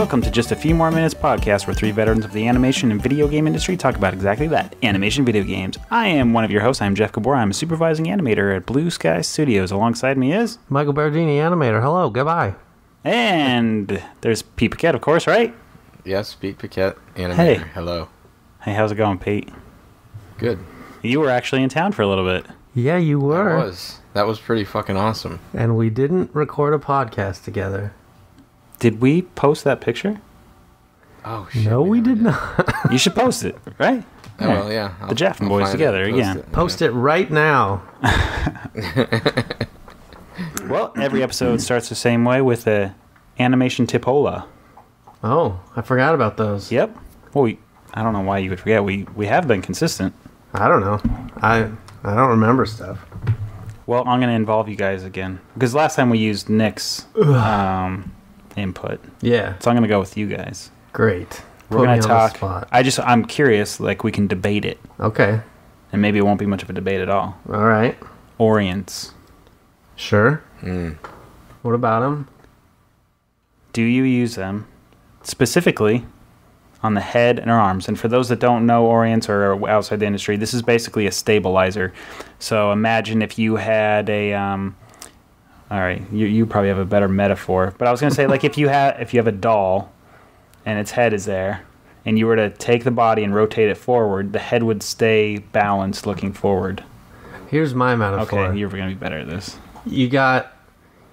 Welcome to Just a Few More Minutes podcast, where three veterans of the animation and video game industry talk about exactly that, animation video games. I am one of your hosts. I'm Jeff Gabor. I'm a supervising animator at Blue Sky Studios. Alongside me is... Michael Berardini, animator. Hello, goodbye. And there's Pete Paquette, of course, right? Yes, Pete Paquette, animator. Hey. Hello. Hey, how's it going, Pete? Good. You were actually in town for a little bit. Yeah, you were. I was. That was pretty fucking awesome. And we didn't record a podcast together. Did we post that picture? Oh, shit. No, we did not. You should post it, right? Oh, well, yeah. The JAFMM boys together again. Post it right now. Well, every episode starts the same way with a animation tipola. Oh, I forgot about those. Yep. Well, I don't know why you would forget. We have been consistent. I don't know. I don't remember stuff. Well, I'm going to involve you guys again. Because last time we used Nick's input. Yeah. So I'm going to go with you guys. Great. We're going to talk. I'm curious, like, we can debate it. Okay. And maybe it won't be much of a debate at all. All right. Orients. Sure. What about them? Do you use them specifically on the head and arms? And for those that don't know Orients or are outside the industry, this is basically a stabilizer. So imagine if you had a... all right, you probably have a better metaphor. But I was going to say, like, if you have a doll and its head is there, and you were to take the body and rotate it forward, the head would stay balanced looking forward. Here's my metaphor. Okay, you're going to be better at this. You got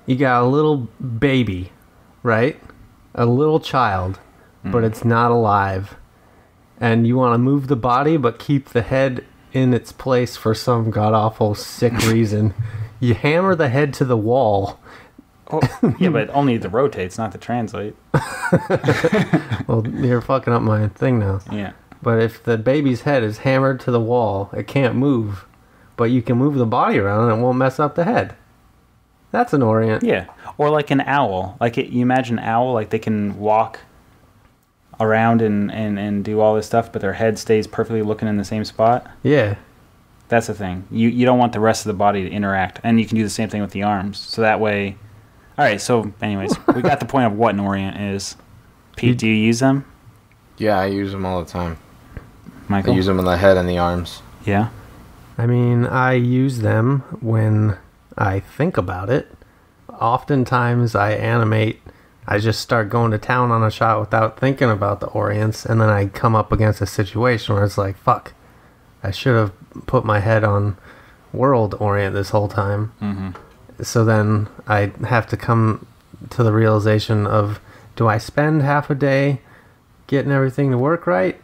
a little baby, right? A little child, but it's not alive. And you want to move the body but keep the head in its place for some god-awful sick reason. You hammer the head to the wall. Oh, yeah, but only to rotate, it's not to translate. Well, you're fucking up my thing now. Yeah. But if the baby's head is hammered to the wall, it can't move. But you can move the body around and it won't mess up the head. That's an orient. Yeah. Or like an owl. Like you imagine an owl, like they can walk around and do all this stuff, but their head stays perfectly looking in the same spot. Yeah. That's the thing. You don't want the rest of the body to interact. And you can do the same thing with the arms. So that way... All right, so anyways, we got the point of what an orient is. Pete, do you use them? Yeah, I use them all the time. Michael? I use them on the head and the arms. Yeah? I mean, I use them when I think about it. Oftentimes I animate, I just start going to town on a shot without thinking about the orients, and then I come up against a situation where it's like, fuck, I should have put my head on world orient this whole time. Mm-hmm. So then I have to come to the realization of, do I spend half a day getting everything to work right?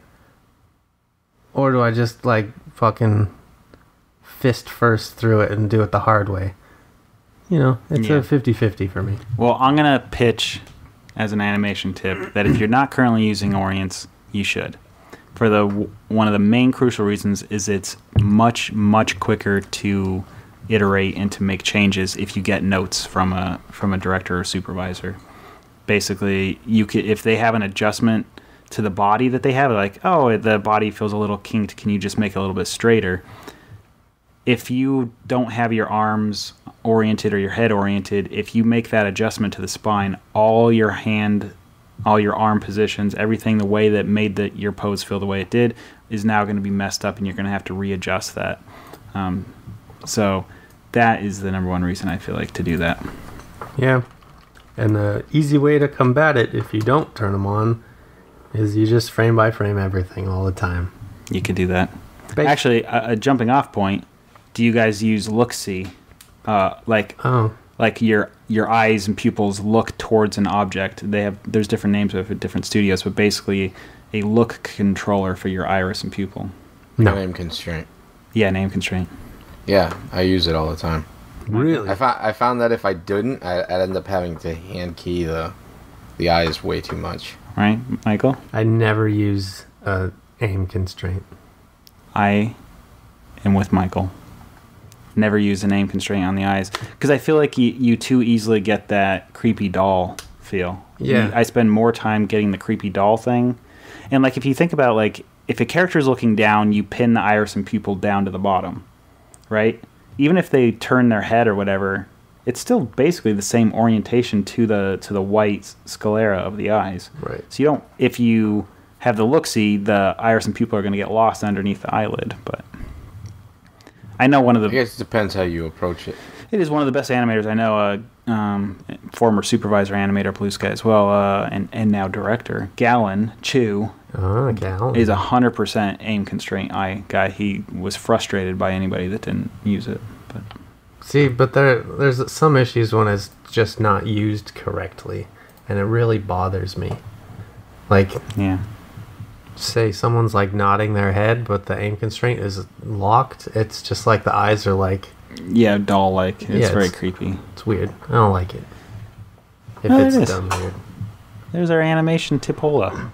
Or do I just, like, fucking fist first through it and do it the hard way? You know, it's a 50-50 for me. Well, I'm going to pitch as an animation tip that if you're not currently using Orients, you should. For one of the main crucial reasons is it's much, much quicker to iterate and to make changes if you get notes from a director or supervisor. Basically, you could, if they have an adjustment to the body that they have, like, oh, the body feels a little kinked, can you just make it a little bit straighter? If you don't have your arms oriented or your head oriented, if you make that adjustment to the spine, all your arm positions, everything, the way that made your pose feel the way it did, is now going to be messed up, and you're going to have to readjust that. So that is the number one reason I feel like to do that. Yeah. And the easy way to combat it, if you don't turn them on, is you just frame by frame everything all the time. You could do that. Actually, a jumping off point, do you guys use look-see? Like your eyes and pupils look towards an object. There's different names of it at different studios, but basically a look controller for your iris and pupil. No. Name constraint. Yeah, name constraint. Yeah, I use it all the time. Really? I found that if I didn't, I'd end up having to hand key the eyes way too much. Right, Michael? I never use aim constraint. I am with Michael. Never use a name constraint on the eyes. Because I feel like you too easily get that creepy doll feel. Yeah. I spend more time getting the creepy doll thing. And like if you think about, like, if a character is looking down, you pin the iris and pupil down to the bottom. Right? Even if they turn their head or whatever, it's still basically the same orientation to the white sclera of the eyes. Right. So you don't, if you have the look-see, the iris and pupil are going to get lost underneath the eyelid. But I know one of the... I guess it depends how you approach it. It is one of the best animators I know. Former supervisor animator, Blue Sky as well, and now director, Gallon Chu. Gallon. Is 100% aim constraint eye guy. He was frustrated by anybody that didn't use it. But See, but there's some issues when it's just not used correctly, and it really bothers me. Like, yeah. say someone's like nodding their head, but the aim constraint is locked. It's just like the eyes are like... Yeah, doll-like. It's very it's creepy. It's weird. I don't like it. If Oh, it it's is. done weird. There's our animation tipola.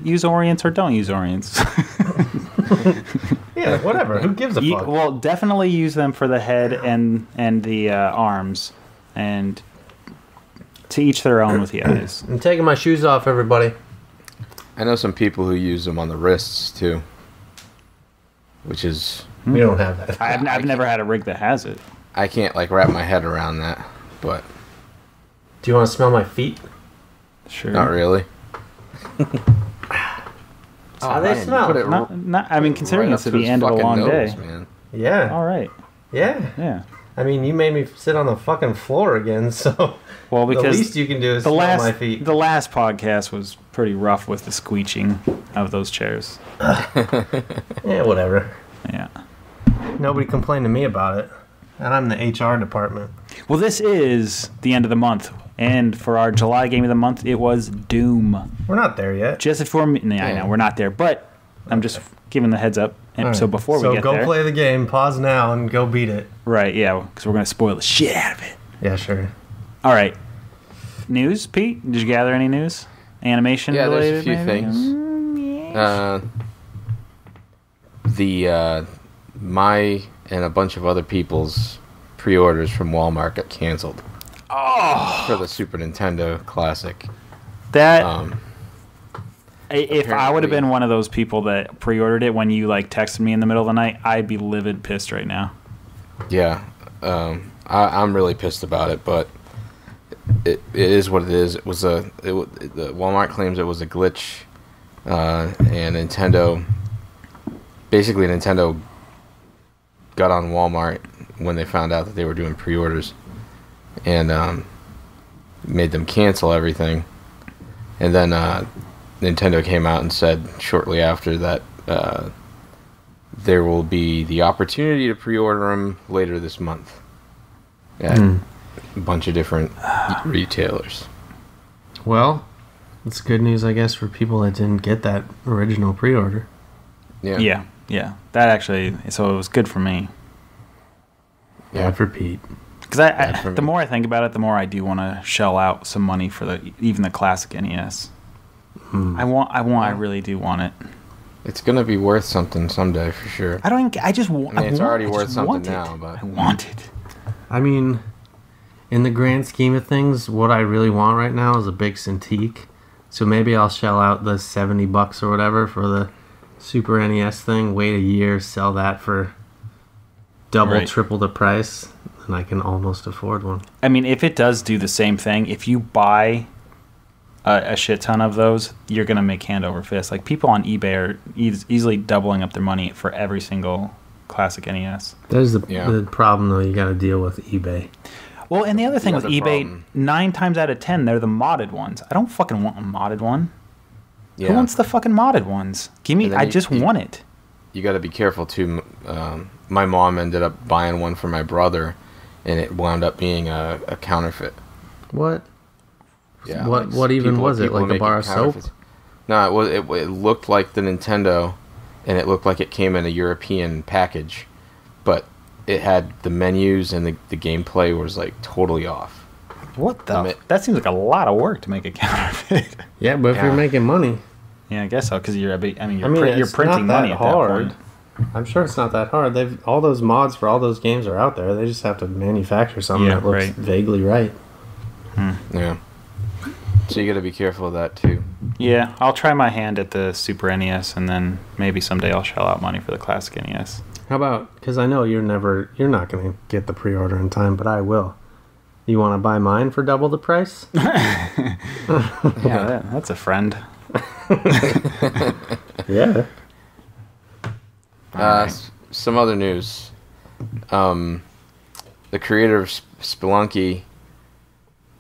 Use Orients or don't use Orients. Yeah, whatever. Who gives a fuck? Well, definitely use them for the head and the arms, and to each their own with the eyes. I'm taking my shoes off, everybody. I know some people who use them on the wrists too, which is We don't have that. I've never had a rig that has it. I can't like wrap my head around that, but Do you want to smell my feet? Sure. not really. How they man, you smell? put it Not, I mean, considering right it's up at to the his end of a fucking long nose, day. man. Yeah. All right. Yeah. Yeah. I mean, you made me sit on the fucking floor again, so Well, the because least you can do is the smell my feet. last podcast was pretty rough with the squeeching of those chairs. Yeah, whatever. Yeah. Nobody complained to me about it. And I'm the HR department. Well, this is the end of the month, and for our July game of the month, it was Doom. We're not there yet. Just before me, I know we're not there, but I'm just giving the heads up. And so before we get go there, play the game, pause now, and go beat it. right? Yeah, because we're gonna spoil the shit out of it. Yeah, sure. All right. News, Pete? Did you gather any news? Animation Yeah, related? there's a few maybe? things. My and a bunch of other people's pre-orders from Walmart got canceled. Oh, For the Super Nintendo Classic. that. Um, If I would have apparently- been one of those people that pre-ordered it when you like texted me in the middle of the night, I'd be livid pissed right now. Yeah, I'm really pissed about it, but it is what it is. It was the Walmart claims it was a glitch, and Nintendo got on Walmart when they found out that they were doing pre-orders, and made them cancel everything, and then Nintendo came out and said shortly after that there will be the opportunity to pre-order them later this month at a bunch of different retailers. Well, it's good news, I guess, for people that didn't get that original pre-order. Yeah. That actually, so it was good for me. Yeah. Bad for Pete. Because Bad for the me. more I think about it, the more I do want to shell out some money for even the classic NES. I really do want it. It's gonna be worth something someday for sure. I just want. I mean, it's already I worth just something want it. now, but- I want it. I mean, in the grand scheme of things, what I really want right now is a big Cintiq. So maybe I'll shell out the $70 or whatever for the Super NES thing, wait a year, sell that for double, Right. triple the price, and I can almost afford one. I mean, if it does do the same thing, if you buy a shit ton of those, you're gonna make hand over fist. Like people on eBay are easily doubling up their money for every single classic NES. There's the Yeah. problem, though. You got to deal with eBay. Well, and the other thing with other eBay, problem. 9 times out of 10, they're the modded ones. I don't fucking want a modded one. Yeah. Who wants the fucking modded ones? Give me. And then I you- just you- want it. You got to be careful too. My mom ended up buying one for my brother, and it wound up being a counterfeit. What? Yeah. What even was it? people Like a making bar of soap? counterfeits. No, it was. It looked like the Nintendo, and it looked like it came in a European package, but it had the menus and the gameplay was like totally off. What the? I mean- That seems like a lot of work to make a counterfeit. Yeah, but if you're Yeah. making money, Yeah, I guess so. Because you're it's printing not money that at hard. that point. I'm sure it's not that hard. They've all those mods for all those games are out there. They just have to manufacture something Yeah, that looks right. vaguely right. Yeah. So you got to be careful of that too. Yeah, I'll try my hand at the Super NES, and then maybe someday I'll shell out money for the classic E NES. How about, because I know you're not going to get the pre-order in time, but I will. You want to buy mine for double the price? Yeah, that's a friend. Yeah. Some other news. The creator of Spelunky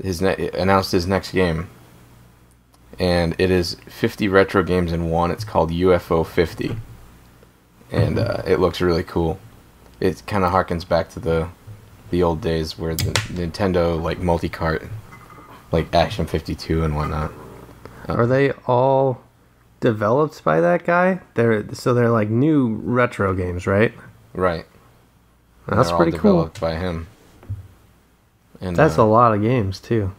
announced his next game. And it is 50 retro games in one. It's called UFO 50. And it looks really cool. It kind of harkens back to the old days where the Nintendo like multi-cart, like Action 52 and whatnot. Are they all developed by that guy? They're like new retro games, right? Right. That's They're pretty all cool. developed by him. And That's a lot of games too.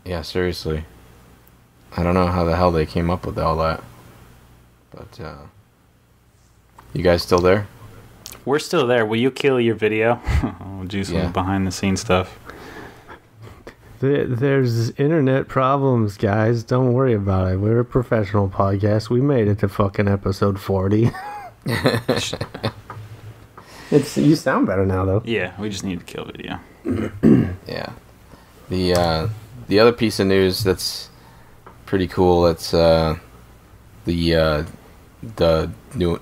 yeah, seriously. I don't know how the hell they came up with all that. But you guys still there? We're still there. Will you kill your video? We'll do some behind the scenes stuff. There's internet problems, guys. Don't worry about it. We're a professional podcast. We made it to fucking episode 40. You sound better now, though. Yeah, we just need to kill video. Yeah. The other piece of news that's pretty cool, that's the new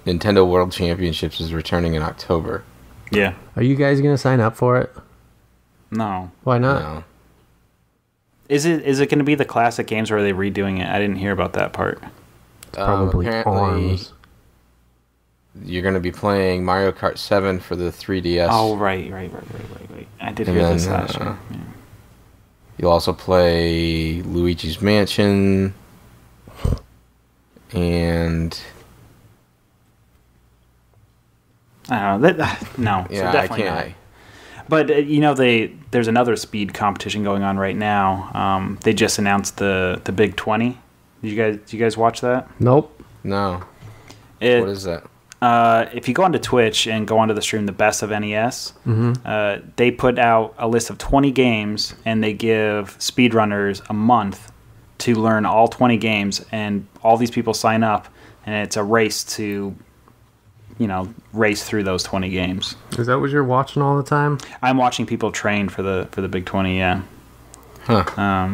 Nintendo World Championships is returning in October. Yeah. Are you guys gonna sign up for it? No. Why not? No. Is it going to be the classic games, or are they redoing it? I didn't hear about that part. Probably Apparently, ARMS. you're going to be playing Mario Kart 7 for the 3DS. Oh, right. I did And hear this then, last year. Yeah. You'll also play Luigi's Mansion. And I don't know. No, yeah, so definitely I can't. not. But there's another speed competition going on right now. They just announced the Big 20. Did you guys watch that? Nope. No. What is that? If you go onto Twitch and go onto the stream, the Best of NES, they put out a list of 20 games, and they give speedrunners a month to learn all 20 games, and all these people sign up, and it's a race to, race through those 20 games. Is that what you're watching all the time? I'm watching people train for the Big 20, yeah. Huh.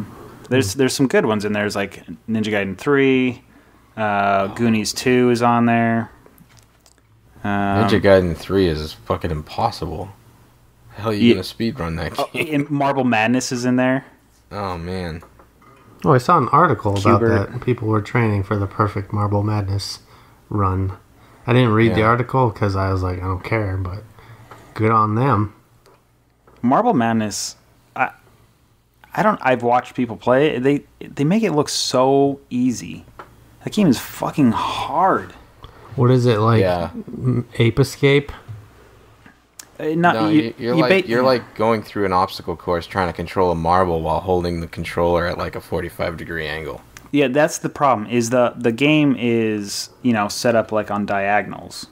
There's some good ones in there. There's like Ninja Gaiden 3, Goonies 2 is on there. Ninja Gaiden 3 is fucking impossible. How are you going to speedrun that game? And Marble Madness is in there. Oh, man. Oh, I saw an article about Qbert. that. People were training for the perfect Marble Madness run. I didn't read the article because I was like, I don't care, but good on them. Marble Madness, I've watched people play it. They make it look so easy. That game is fucking hard. What is it like? Yeah. Ape Escape? You're like going through an obstacle course trying to control a marble while holding the controller at like a 45-degree angle. Yeah, that's the problem. Is the game is set up like on diagonals,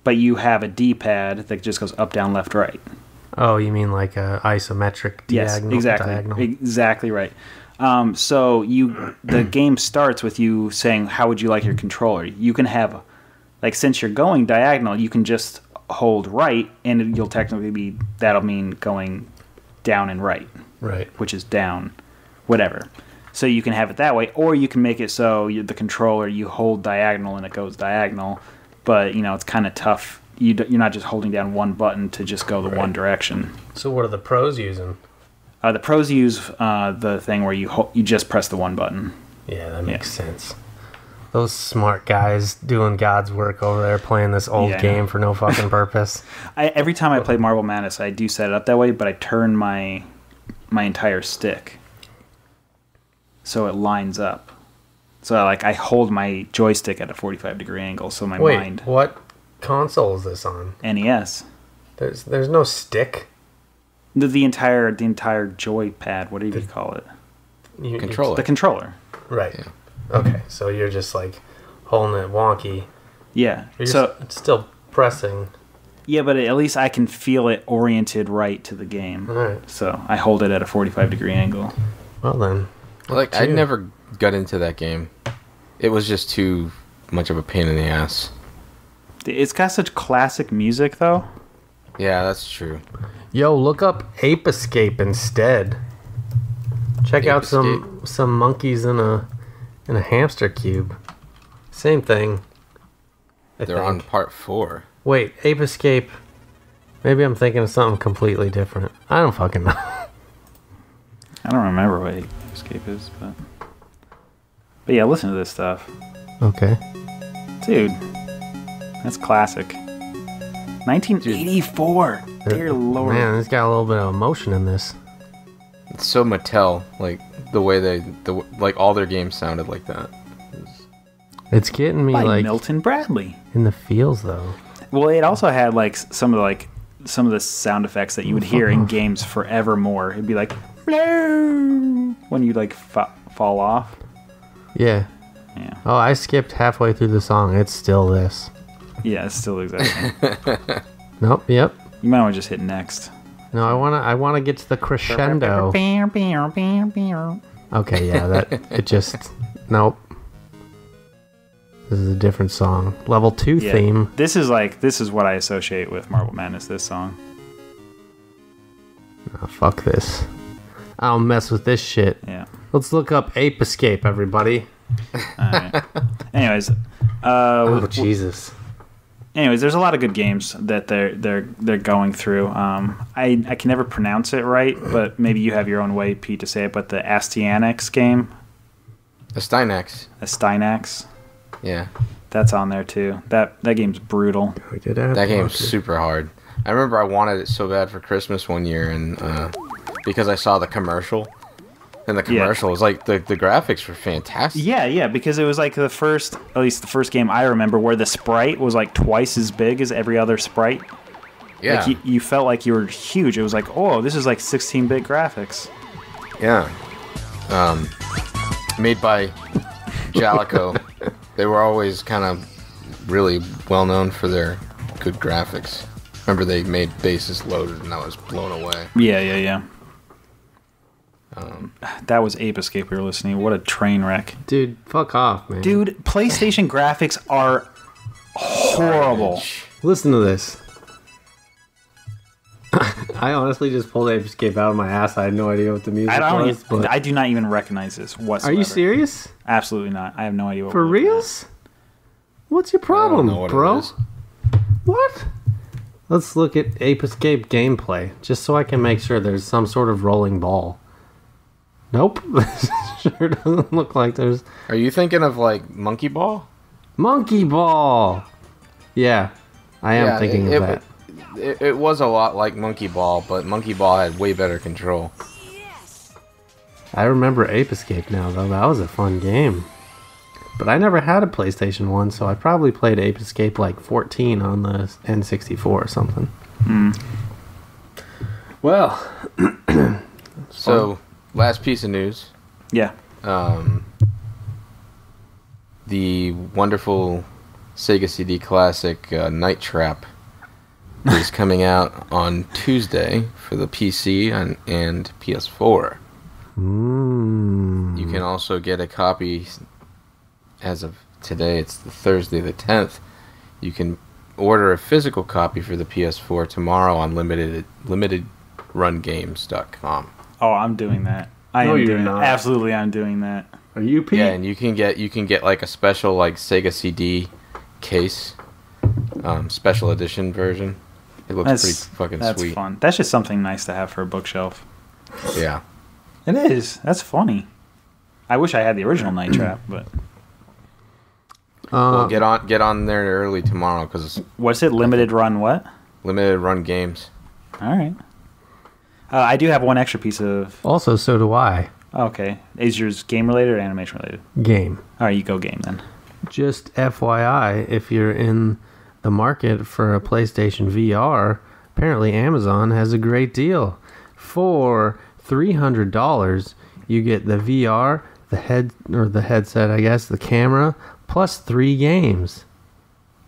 but you have a D-pad that just goes up, down, left, right. Oh, you mean like a isometric diagonal? Yes, exactly, diagonal. Exactly right. So the game starts with you saying, how would you like your controller? You can have, since you're going diagonal, you can just hold right, and you'll technically that'll mean going down and right. Right. Which is down, whatever. So you can have it that way, or you can make it so the controller, you hold diagonal and it goes diagonal, but it's kind of tough. You're not just holding down one button to just go the one direction. So what are the pros using? The pros use the thing where you just press the one button. Yeah, that makes sense. Those smart guys doing God's work over there playing this old game for no fucking purpose. Every time I play Marble Madness, I do set it up that way, but I turn my entire stick so it lines up. So I hold my joystick at a 45-degree angle, so my mind. What console is this on? NES. There's no stick. The entire joypad. What do you call it? Controller. The controller. Right. Yeah. Okay, so you're just holding it wonky. Yeah. It's still pressing. Yeah, but at least I can feel it oriented right to the game. All right. So I hold it at a 45-degree angle. Well then. I never got into that game. It was just too much of a pain in the ass. It's got such classic music, though. Yeah, that's true. Yo, look up Ape Escape instead. Check Ape out Escape. some monkeys in a hamster cube. Same thing. They're on part 4. Wait, Ape Escape. Maybe I'm thinking of something completely different. I don't fucking know. I don't remember what Escape is, but yeah, listen to this stuff, Okay. dude. That's classic. 1984. Dear Lord. Man, it's got a little bit of emotion in this. It's so Mattel, like the way like all their games sounded like that. It's getting me By like Milton Bradley. in the feels though. Well, it also had like some of the sound effects that you would hear in games forevermore. It'd be like "Blue" when you like fall off. Yeah. Yeah. Oh, I skipped halfway through the song. It's still this. Yeah, it's still exactly. Nope. Yep. You might want to just hit next. No, I wanna get to the crescendo. Okay, yeah, that it just nope. This is a different song. Level 2 Yeah. theme. This is what I associate with Marble Madness. This song. Oh, fuck this. I don't mess with this shit. Yeah. Let's look up Ape Escape, everybody. All right. Anyways, Oh Jesus. anyways, there's a lot of good games that they're going through. I can never pronounce it right, but maybe you have your own way, Pete, to say it. But the Astyanax game, A Stynax. Astyanax, Yeah. that's on there too. That game's brutal. We did have That game's okay. super hard. I remember I wanted it so bad for Christmas one year, and because I saw the commercial, and the commercial was like the graphics were fantastic. Yeah, because it was like at least the first game I remember, where the sprite was like twice as big as every other sprite. Yeah, Like you felt like you were huge. It was like, oh, this is like 16-bit graphics. yeah. Made by Jalico. They were always kind of really well known for their good graphics. Remember they made Bases Loaded, and I was blown away. Yeah. That was Ape Escape we were listening. What a train wreck. Dude, fuck off, man. Dude, PlayStation graphics are horrible. Garbage. Listen to this. I honestly just pulled Ape Escape out of my ass. I had no idea what the music was. But I do not even recognize this whatsoever. are you serious? Absolutely not. I have no idea what For we're looking at. reals? What's your problem, know what it bro? is. What? Let's look at Ape Escape gameplay, just so I can make sure there's some sort of rolling ball. Nope. Sure doesn't look like there's... Are you thinking of like Monkey Ball? Monkey Ball! Yeah, I am thinking of that. It was a lot like Monkey Ball, but Monkey Ball had way better control. I remember Ape Escape now, though. That was a fun game. But I never had a PlayStation 1, so I probably played Ape Escape like 14 on the N64 or something. Well, So, last piece of news. Yeah. The wonderful Sega CD classic Night Trap is coming out on Tuesday for the PC and PS4. You can also get a copy as of today. It's the Thursday the 10th. You can order a physical copy for the PS4 tomorrow on limitedrungames.com. Oh, I'm doing that. I No, am you're doing not. it. Absolutely, I'm doing that. are you Pete? Yeah, and you can get like a special like Sega CD case, special edition version. It looks pretty fucking That's sweet. fun. That's just something nice to have for a bookshelf. Yeah. It is. That's funny. I wish I had the original Night Trap, but Well, get on there early tomorrow because it's what's it? Limited run what? limited run games. All right. I do have one extra piece of... Also, so do I. Okay. Is yours game-related or animation-related? Game. All right, you go game then. Just FYI, if you're in the market for a PlayStation VR, apparently Amazon has a great deal. For $300, you get the VR, the headset, I guess, the camera, plus 3 games.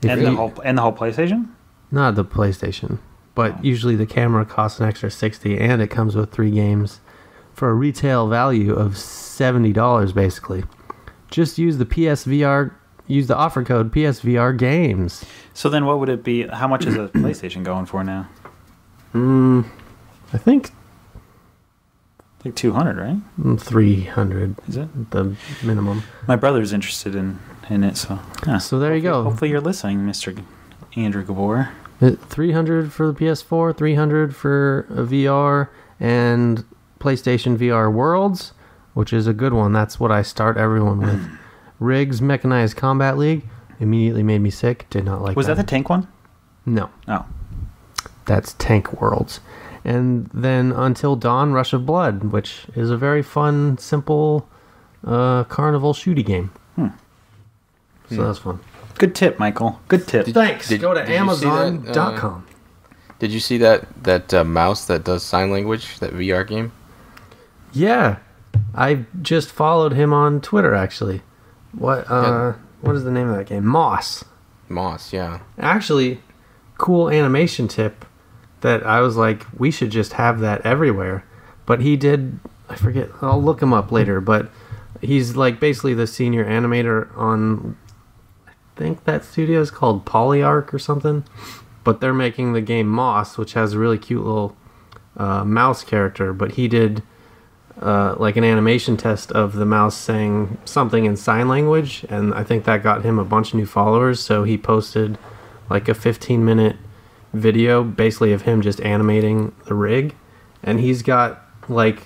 And the whole PlayStation? Not the PlayStation, but usually the camera costs an extra $60, and it comes with 3 games for a retail value of $70, basically. Just use the PSVR. Use the offer code PSVR Games. So then what would it be? How much is a PlayStation going for now? I think Like 200, right? 300 Is it? the minimum. My brother's interested in it, so yeah. So there you go. Hopefully you're listening, Mr. Andrew Gabor. 300 for the PS4, 300 for a VR, and PlayStation VR Worlds, which is a good one. That's what I start everyone with. Riggs Mechanized Combat League immediately made me sick. Did not like Was that the tank one? No. Oh. That's Tank Worlds. And then Until Dawn, Rush of Blood, which is a very fun, simple carnival shooty game. So that's fun. Good tip, Michael. Good tip. Thanks. Go to Amazon.com. Did you see that mouse that does sign language, that VR game? Yeah. I just followed him on Twitter, actually. What is the name of that game? Moss. Moss, yeah. Actually, cool animation tip that I was like, we should just have that everywhere. But he did, I forget, I'll look him up later, but he's like basically the senior animator on, I think that studio is called Polyarc or something. But they're making the game Moss, which has a really cute little mouse character. But he did like an animation test of the mouse saying something in sign language, and I think that got him a bunch of new followers. So he posted like a 15-minute video basically of him just animating the rig, and he's got like,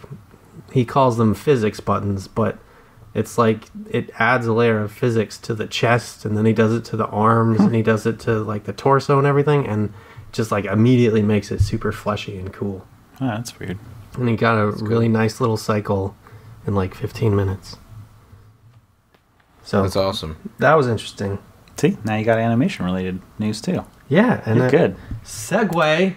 he calls them physics buttons, but it's like it adds a layer of physics to the chest, and then he does it to the arms, and he does it to like the torso and everything, and just like immediately makes it super fleshy and cool. Oh, that's weird. And he got a really nice little cycle in like 15 minutes. So That's awesome. that was interesting. See, now you got animation related news too. Yeah, and You're good. Segue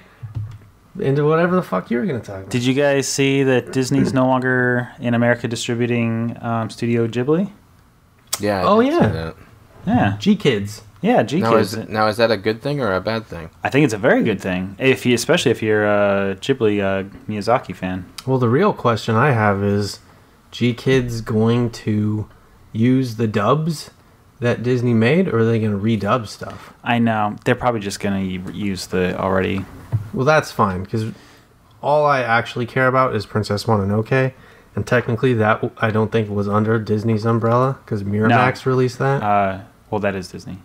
into whatever the fuck you were going to talk about. Did you guys see that Disney's no longer in America distributing Studio Ghibli? Yeah. Oh, I did see yeah. that. Yeah. G-Kids. Yeah, G Kids. Now, is that a good thing or a bad thing? I think it's a very good thing, especially if you're a Ghibli Miyazaki fan. Well, the real question I have is, G-Kids going to use the dubs that Disney made, or are they going to redub stuff? I know. They're probably just going to use the already... Well, that's fine, because all I actually care about is Princess Mononoke, and technically that I don't think was under Disney's umbrella, because Miramax released that. Well, that is Disney.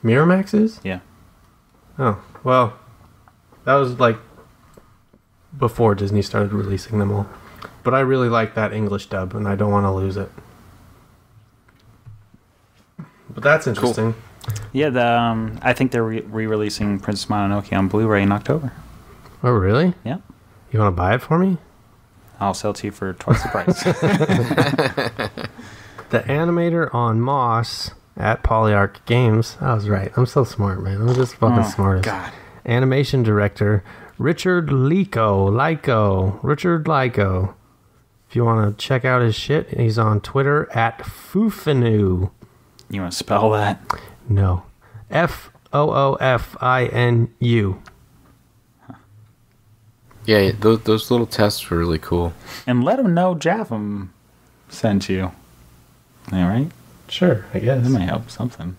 Miramax is? Yeah. Oh, well, that was like before Disney started releasing them all. But I really like that English dub, and I don't want to lose it. But that's interesting. Cool. Yeah, I think they're re-releasing Princess Mononoke on Blu-ray in October. Oh, really? Yeah. You want to buy it for me? I'll sell it to you for twice the price. The animator on Moss at Polyarc Games. I was right. I'm so smart, man. I'm just fucking smart. God. Animation director Richard Richard Lyko. If you want to check out his shit, he's on Twitter at Foofinu. You want to spell that? No. FOOFINU. Yeah, those little tests were really cool. And let them know JAFMM sent you. All right? Sure, I guess. That might help something.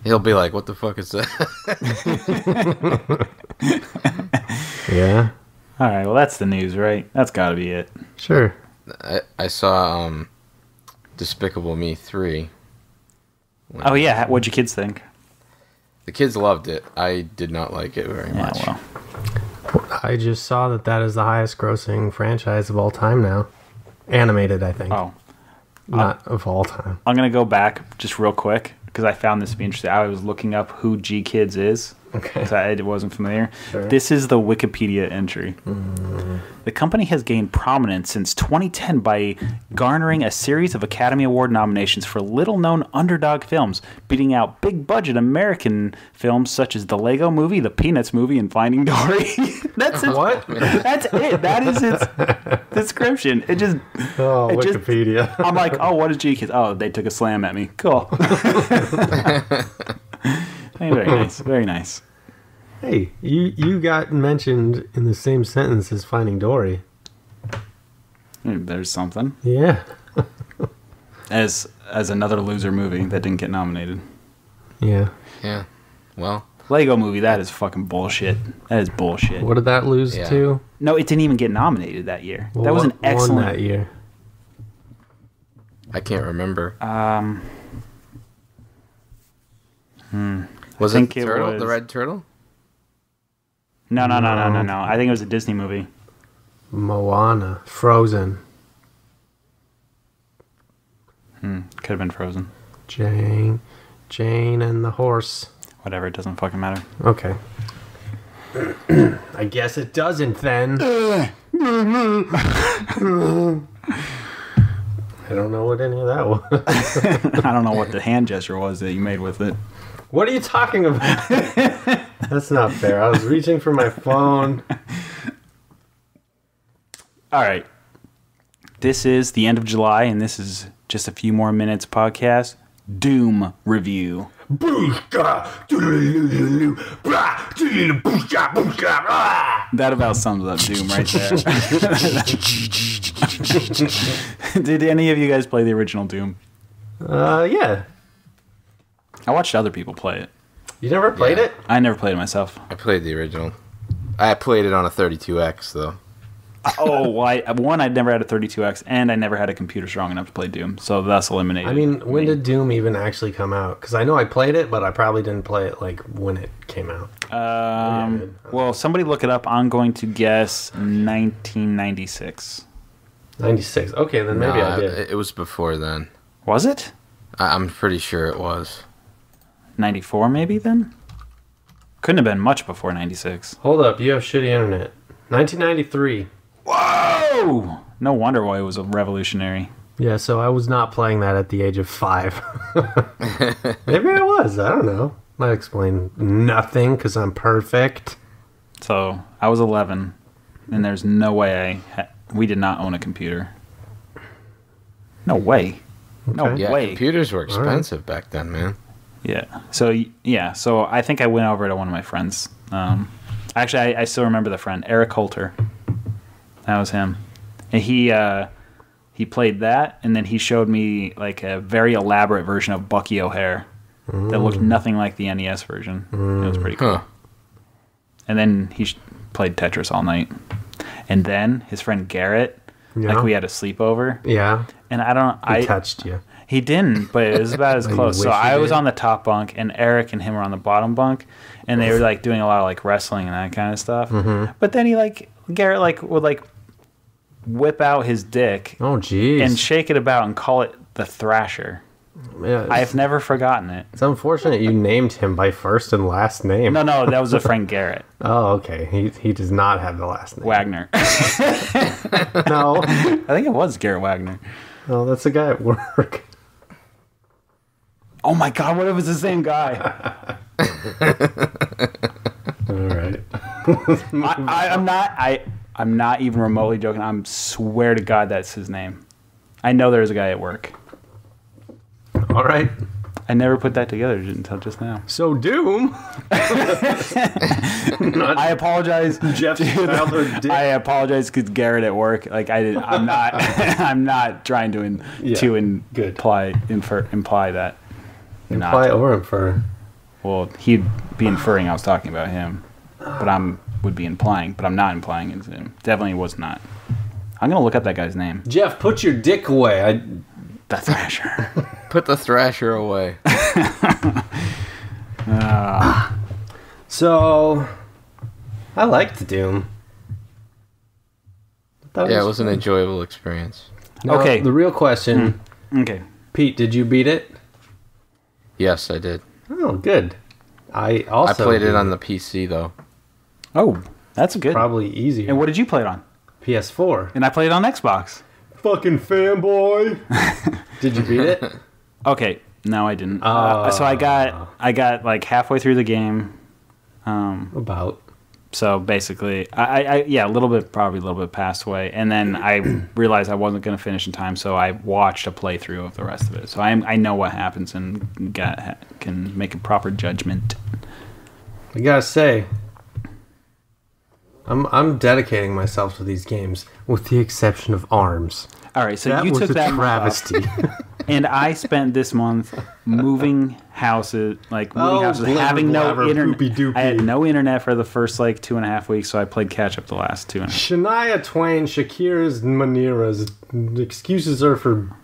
He'll be like, what the fuck is that? Yeah. All right, well, that's the news, right? That's got to be it. Sure. I saw Despicable Me 3. Oh, yeah. What'd your kids think? The kids loved it. I did not like it very much. Yeah, well. I just saw that is the highest grossing franchise of all time now. Animated, I think. Oh. Not of all time. I'm going to go back just real quick because I found this to be interesting. I was looking up who G Kids is. Okay. Because I wasn't familiar. Sure. This is the Wikipedia entry. The company has gained prominence since 2010 by garnering a series of Academy Award nominations for little-known underdog films, beating out big-budget American films such as The Lego Movie, The Peanuts Movie, and Finding Dory. That's it. What? That's it. That is its description. It just... Oh, it just- Wikipedia. I'm like, oh, what is G Kids? Oh, they took a slam at me. Cool. Very nice. Very nice. Hey, you got mentioned in the same sentence as Finding Dory. There's something. Yeah. As another loser movie that didn't get nominated. Yeah. Yeah. Well, Lego Movie, that is fucking bullshit. That is bullshit. What did that lose Yeah. to? No, it didn't even get nominated that year. Well, that was an what won excellent. that year. I can't remember. Was it think the it turtle? was- The red turtle? No. I think it was a Disney movie. Moana. Frozen. Could have been Frozen. Jane and the horse. Whatever, it doesn't fucking matter. Okay. I guess it doesn't then. I don't know what any of that was. I don't know what the hand gesture was that you made with it. What are you talking about? That's not fair. I was reaching for my phone. All right. This is the end of July, and this is just a few more minutes podcast. Doom review. That about sums up Doom right there. Did any of you guys play the original Doom? Yeah. I watched other people play it. You never played Yeah. it? I never played it myself. I played the original. I played it on a 32X, though. Oh, well, I'd never had a 32X, and I never had a computer strong enough to play Doom, so that's eliminated. I mean, when did Doom even actually come out? Because I know I played it, but I probably didn't play it like when it came out. Well, somebody look it up. I'm going to guess 1996. 96. Okay, then maybe I did. It was before then. Was it? I'm pretty sure it was. 94 maybe then? Couldn't have been much before 96. Hold up, you have shitty internet. 1993. Whoa! No wonder why it was a revolutionary. Yeah, so I was not playing that at the age of 5. Maybe I was. I don't know. Might explain nothing because I'm perfect. So I was 11, and there's no way we did not own a computer. No way. No Okay. Yeah, way. computers were expensive back then, man. Yeah. So I think I went over to one of my friends. Actually, I still remember the friend, Eric Holter. That was him, and he played that, and then he showed me like a very elaborate version of Bucky O'Hare that looked nothing like the NES version. It was pretty cool. Huh. And then he played Tetris all night, and then his friend Garrett, Yeah. like we had a sleepover, Yeah. and I Touched you. He didn't, but it was about as You close. So wish you I was did. on the top bunk, and Eric and him were on the bottom bunk, and they were like doing a lot of like wrestling and that kind of stuff. Mm-hmm. But then Garrett would whip out his dick Oh, jeez. and shake it about and call it the Thrasher. Yeah, I've never forgotten it. it's unfortunate you named him by first and last name. No, that was a friend Garrett Oh, okay. He does not have the last name. Wagner. No. I think it was Garrett Wagner. Oh, that's a guy at work. Oh my God! What if it's the same guy? All right. I'm not even remotely joking. I swear to God that's his name. I know there's a guy at work. All right. I never put that together until just now. So Doom. I apologize, Jeff's childhood dick. I apologize because Garrett at work. Like I'm not. I'm not trying to good. imply that. Imply or infer. Well, he'd be inferring I was talking about him, but would be implying. But I'm not implying it's him. Definitely was not. I'm gonna look up that guy's name. Jeff, put your dick away. The Thrasher. Put the Thrasher away. So, I liked Doom. Yeah, it was an enjoyable experience. Now, Okay. The real question, Okay. Pete, did you beat it? Yes, I did. Oh, good. I also I played beat it on the PC, though. Oh, that's good. probably easier. And what did you play it on? PS4. And I played it on Xbox. Fucking fanboy. Did you beat it? Okay. No, I didn't. So I got like halfway through the game. About. So basically, a little bit past away, and then I realized I wasn't going to finish in time, so I watched a playthrough of the rest of it. So I know what happens and can make a proper judgment. I gotta say, I'm dedicating myself to these games, with the exception of ARMS. All right, so That you was took a that month off. travesty. And I spent this month moving houses, having no internet. I had no internet for the first 2.5 weeks, so I played catch up the last 2.5. Shania Twain, Shakira's Manira's excuses are for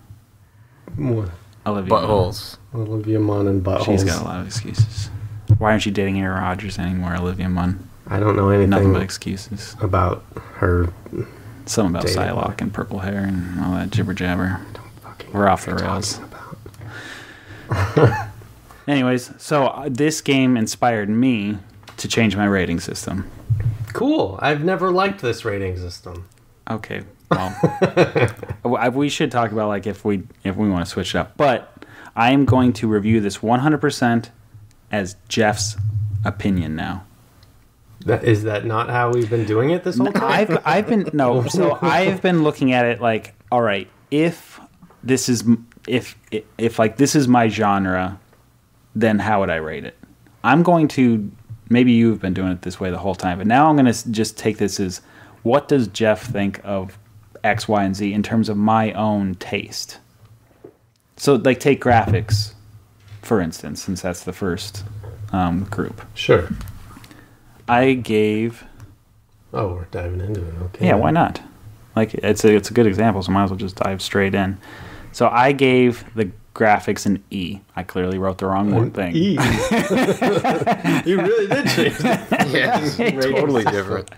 Olivia buttholes. Olivia Munn and buttholes. She's got a lot of excuses. Why aren't you dating Aaron Rodgers anymore, Olivia Munn? I don't know anything. Nothing but excuses About her. Something about Psylocke and purple hair and all that jibber jabber. We're off the rails. Anyways, so this game inspired me to change my rating system. Cool. I've never liked this rating system. Okay, well, we should talk about if we want to switch it up. But I am going to review this 100% as Jeff's opinion now. Is that not how we've been doing it this whole time? I've been looking at it all right, if this is this is my genre, then how would I rate it? I'm going to, maybe you've been doing it this way the whole time, but now I'm going to just take this as, what does Jeff think of X, Y, and Z in terms of my own taste? So take graphics, for instance, since that's the first group. Sure. I gave... Oh, we're diving into it. Okay. Yeah, why not? It's a good example, so might as well just dive straight in. So I gave the graphics an E. I clearly wrote the wrong thing. E. You really did change that. Yeah, totally different.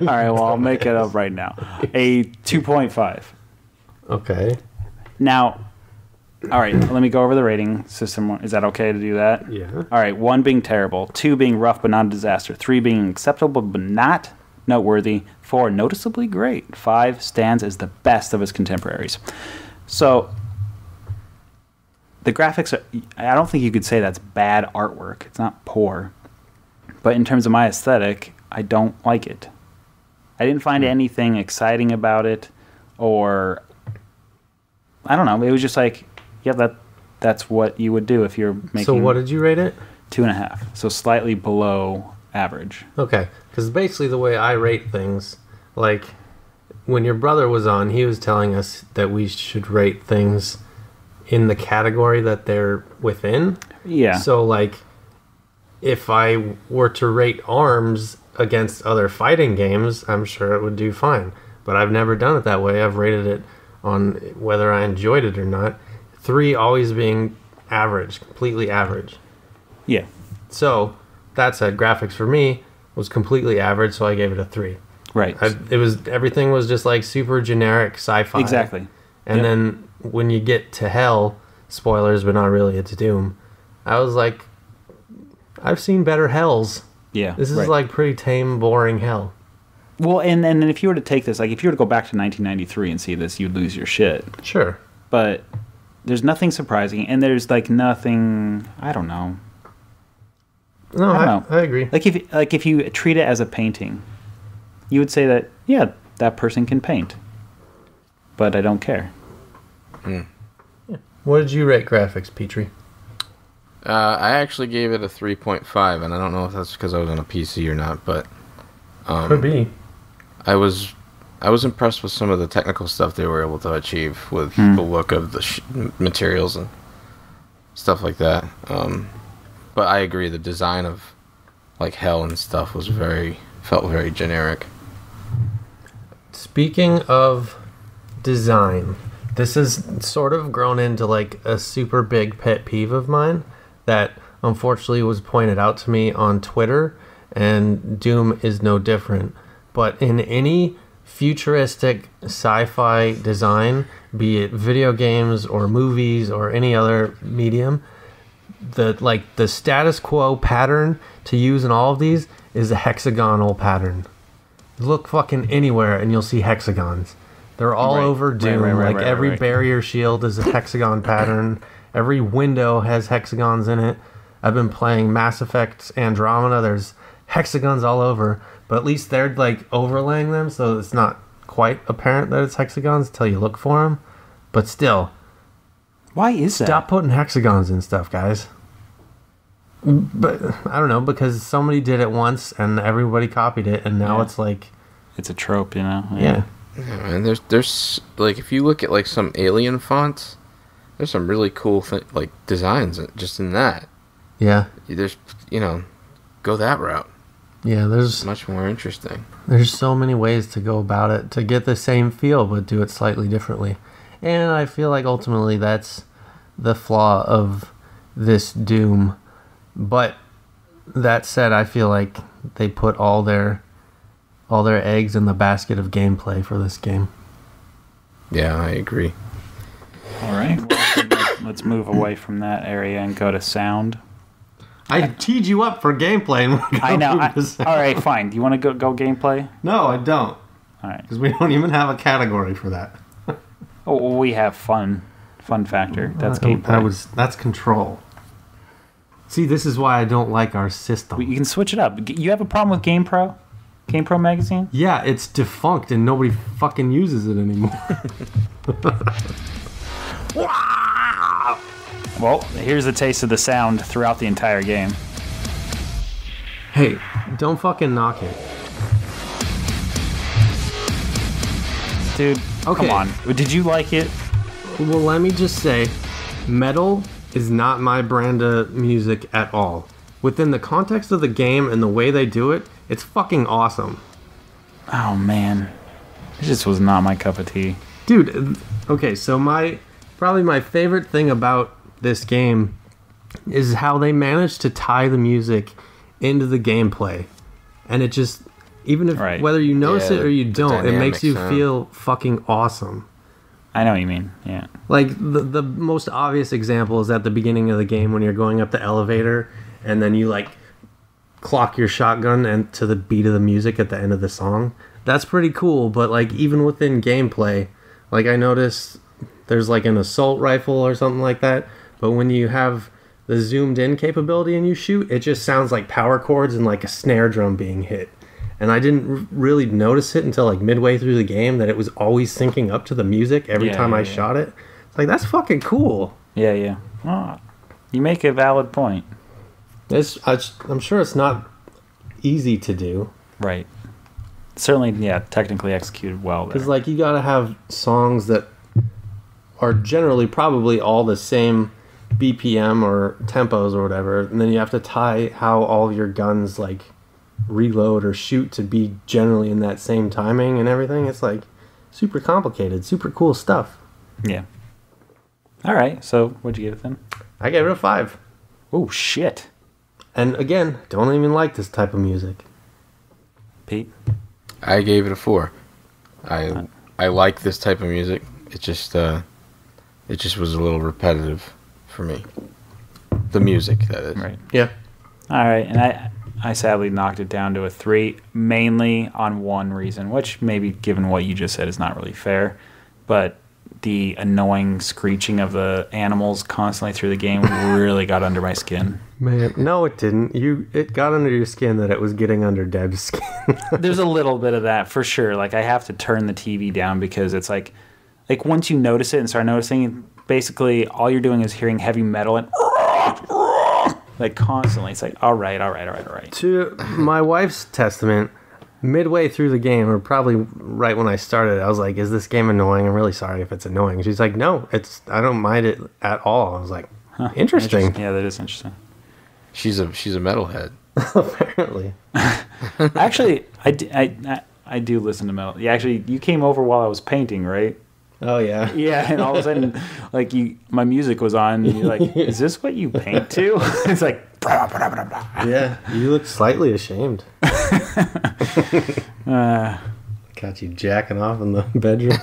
All right, well, I'll make it up right now. A 2.5. Okay. Now, all right, let me go over the rating system. Is that okay to do that? Yeah. All right, 1 being terrible, 2 being rough but not a disaster, 3 being acceptable but not noteworthy, 4 noticeably great, 5 stands as the best of his contemporaries. So the graphics are, I don't think you could say that's bad artwork. It's not poor. But in terms of my aesthetic, I don't like it. I didn't find anything exciting about it, or I don't know. It was just that's what you would do if you're making. So what did you rate it? 2.5. So slightly below average. Okay, because basically the way I rate things, when your brother was on, he was telling us that we should rate things in the category that they're within. Yeah. So, if I were to rate ARMS against other fighting games, I'm sure it would do fine. But I've never done it that way. I've rated it on whether I enjoyed it or not. 3 always being average, completely average. Yeah. So, that said, graphics for me was completely average, so I gave it a 3. Right. Everything was just super generic sci-fi. Exactly. And then when you get to hell, spoilers, but not really, it's Doom. I was I've seen better hells. Yeah. This is pretty tame, boring hell. Well, and then if you were to take this, if you were to go back to 1993 and see this, you'd lose your shit. Sure. But there's nothing surprising, and there's nothing, I don't know. No, I agree. If you treat it as a painting, you would say that, yeah, that person can paint. But I don't care. Yeah. What did you rate graphics, Petrie? I actually gave it a 3.5, and I don't know if that's because I was on a PC or not, but could be. I was impressed with some of the technical stuff they were able to achieve with the look of the materials and stuff like that. But I agree, the design of hell and stuff was felt very generic. Speaking of design, this has sort of grown into a super big pet peeve of mine that unfortunately was pointed out to me on Twitter, and Doom is no different. But in any futuristic sci-fi design, be it video games or movies or any other medium, the status quo pattern to use in all of these is a hexagonal pattern. Look fucking anywhere and you'll see hexagons. They're all over Doom. Every barrier shield is a hexagon pattern. Every window has hexagons in it. I've been playing Mass Effect Andromeda. There's hexagons all over, but at least they're overlaying them so it's not quite apparent that it's hexagons until you look for them. But still, why is that? Stop putting hexagons in stuff, guys. But I don't know, because somebody did it once and everybody copied it, and now it's it's a trope, you know. Yeah. Yeah, man. There's if you look at some alien fonts, There's some really cool like designs just in that. Yeah. There's, go that route. Yeah, It's much more interesting. there's so many ways to go about it to get the same feel but do it slightly differently. And I feel like ultimately that's the flaw of this Doom. But that said, I feel like they put all their eggs in the basket of gameplay for this game. Yeah, I agree. All right. Well, let's move away from that area and go to sound. I teed you up for gameplay. And I know. All right, fine. Do you want to go gameplay? No, I don't. All right. Because we don't even have a category for that. Oh, well, we have fun factor. That's gameplay. That's control. See, this is why I don't like our system. You can switch it up. You have a problem with GamePro? GamePro magazine? Yeah, it's defunct and nobody fucking uses it anymore. Well, here's a taste of the sound throughout the entire game. Hey, don't fucking knock it. Dude, Okay. come on. Did you like it? Well, let me just say, metal is not my brand of music at all. Within the context of the game and the way they do it, it's fucking awesome. Oh, man. It just was not my cup of tea. Dude, okay, so probably my favorite thing about this game is how they managed to tie the music into the gameplay. And it just, even if Right. whether you notice Yeah, it or you the don't, it makes you dynamic sound. feel fucking awesome. I know what you mean. Yeah. Like the most obvious example is at the beginning of the game when you're going up the elevator and then you like clock your shotgun and to the beat of the music at the end of the song. That's pretty cool, but like even within gameplay, like I noticed there's like an assault rifle or something like that, but when you have the zoomed in capability and you shoot, it just sounds like power chords and like a snare drum being hit. And I didn't really notice it until like midway through the game that it was always syncing up to the music every time I shot it. It's like, that's fucking cool. Yeah. Oh, you make a valid point. I'm sure it's not easy to do. Right. Certainly, yeah, technically executed well. Because like you gotta have songs that are generally probably all the same BPM or tempos or whatever, and then you have to tie how all your guns like reload or shoot to be generally in that same timing and everything. It's like super complicated, super cool stuff. Yeah. All right. So, what'd you give it then? I gave it a 5. Oh shit. And again, don't even like this type of music. Pete. I gave it a 4. I like this type of music. It just was a little repetitive for me. The music, that is. Right. Yeah. All right, and I sadly knocked it down to a 3, mainly on one reason, which maybe given what you just said is not really fair, but the annoying screeching of the animals constantly through the game really got under my skin. Man, no, it didn't. It got under your skin that it was getting under Deb's skin. There's a little bit of that for sure. Like I have to turn the TV down because it's like once you notice it and start noticing, basically all you're doing is hearing heavy metal and like constantly. It's like all right. To my wife's testament, midway through the game, or probably right when I started, I was like, "Is this game annoying? I'm really sorry if it's annoying." She's like, "No, I don't mind it at all." I was like, "Interesting." Yeah, that is interesting. She's a metalhead. Apparently. Actually, I do listen to metal. Yeah, actually, you came over while I was painting, right? Oh yeah. Yeah, and all of a sudden, like my music was on, and you're like, "Is this what you paint to?" It's like, blah, blah, blah, blah. Yeah, you look slightly ashamed. Got you jacking off in the bedroom.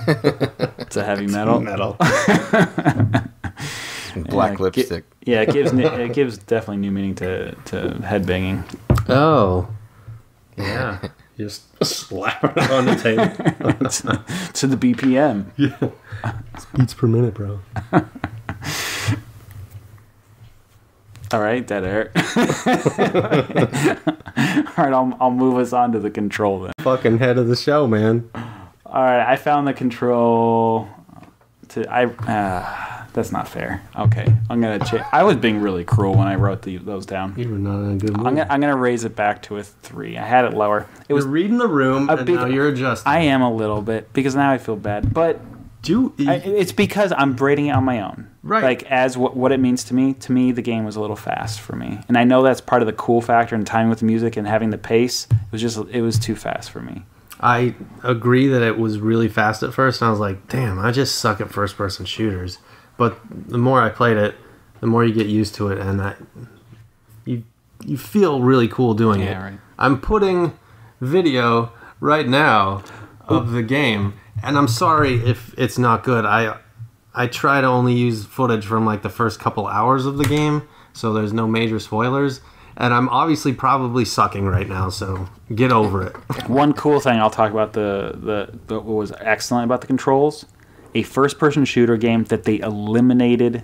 It's a heavy metal. Metal. Black lipstick. It gives definitely new meaning to headbanging. Oh. Yeah. Just slap it on the table. To the BPM. Yeah. It's beats per minute, bro. All right, dead air. All right, I'll move us on to the control then. Fucking head of the show, man. All right, I found the control. That's not fair. Okay, I'm gonna change. I was being really cruel when I wrote those down. You were not in a good mood. I'm gonna raise it back to a 3. I had it lower. It was You're reading the room, and now you're adjusting. I am a little bit because now I feel bad, but It's because I'm braiding it on my own. Right. Like, as what it means to me, the game was a little fast for me. And I know that's part of the cool factor and timing with the music and having the pace. It was too fast for me. I agree that it was really fast at first, and I was like, damn, I just suck at first-person shooters. But the more I played it, the more you get used to it, and you feel really cool doing it. Right. I'm putting video right now of the game, and I'm sorry if it's not good. I try to only use footage from like the first couple hours of the game, so there's no major spoilers. And I'm obviously probably sucking right now, so get over it. One cool thing I'll talk about what was excellent about the controls, a first-person shooter game that they eliminated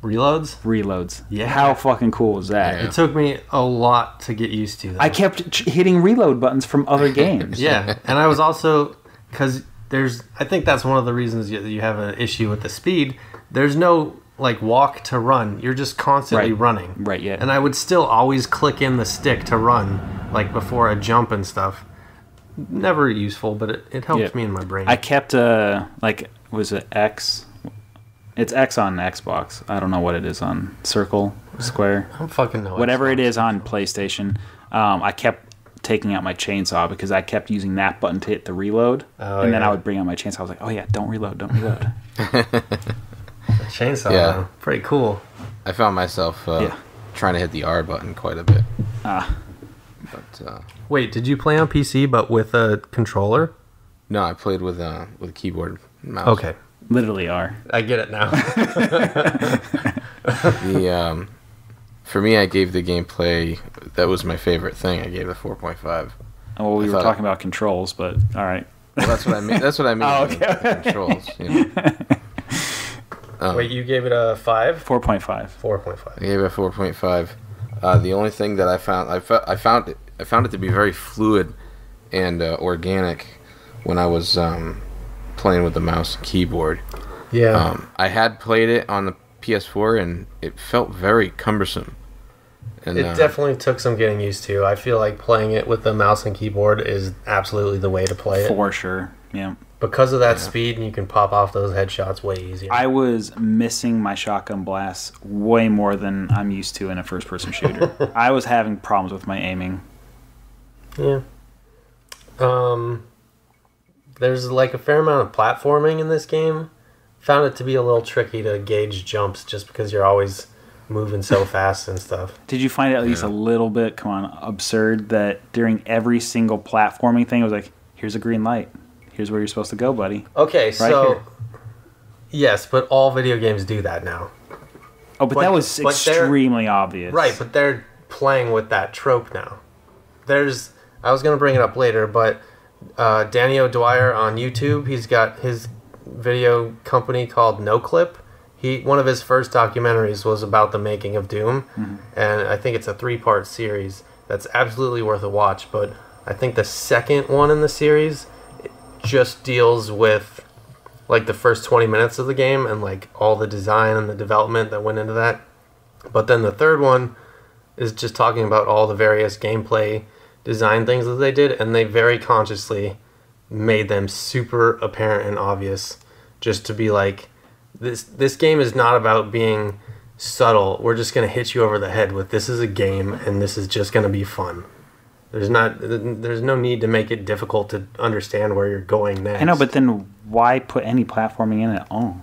reloads. Yeah. How fucking cool was that? Yeah. It took me a lot to get used to that. I kept hitting reload buttons from other games. Yeah, and I was also, because I think that's one of the reasons you have an issue with the speed. There's no like walk to run. You're just constantly running. Right, yeah. And I would still always click in the stick to run, like before a jump and stuff. Never useful, but it helps me in my brain. I kept, was it X? It's X on Xbox. I don't know what it is on Circle, Square. I don't fucking know. Whatever it is on PlayStation. I kept taking out my chainsaw because I kept using that button to hit the reload. And then I would bring out my chainsaw. I was like, oh yeah, don't reload. Chainsaw, pretty cool. I found myself trying to hit the R button quite a bit. But wait, did you play on PC but with a controller? no, I played with keyboard and mouse. Okay, Literally are. I get it now. For me, I gave the gameplay. That was my favorite thing. I gave it 4.5. Well, we were talking about controls, but all right. Well, that's what I mean. That's what I mean. Okay. Controls. You know. Wait, you gave it a 5? 4.5. 4.5. I gave it a 4.5. The only thing that I found it to be very fluid and organic when I was playing with the mouse and keyboard. Yeah. I had played it on the PS4 and it felt very cumbersome. And, it definitely took some getting used to. I feel like playing it with the mouse and keyboard is absolutely the way to play it. For sure, yeah. Because of that speed, and you can pop off those headshots way easier. I was missing my shotgun blasts way more than I'm used to in a first-person shooter. I was having problems with my aiming. Yeah. There's like a fair amount of platforming in this game. Found it to be a little tricky to gauge jumps just because you're always moving so fast and stuff. Did you find it at least a little bit, absurd that during every single platforming thing, it was like, here's a green light. Here's where you're supposed to go, buddy. Okay, so... here. Yes, but all video games do that now. Oh, but that was extremely obvious. Right, but they're playing with that trope now. I was going to bring it up later, but Danny O'Dwyer on YouTube, he's got his video company called NoClip. One of his first documentaries was about the making of Doom, and I think it's a 3-part series that's absolutely worth a watch, but I think the second one in the series just deals with like the first 20 minutes of the game and like all the design and the development that went into that. But then the third one is just talking about all the various gameplay design things that they did, and they very consciously made them super apparent and obvious just to be like, this game is not about being subtle. We're just going to hit you over the head with this is a game and this is just going to be fun. There's no need to make it difficult to understand where you're going next. I know, but then why put any platforming in at all?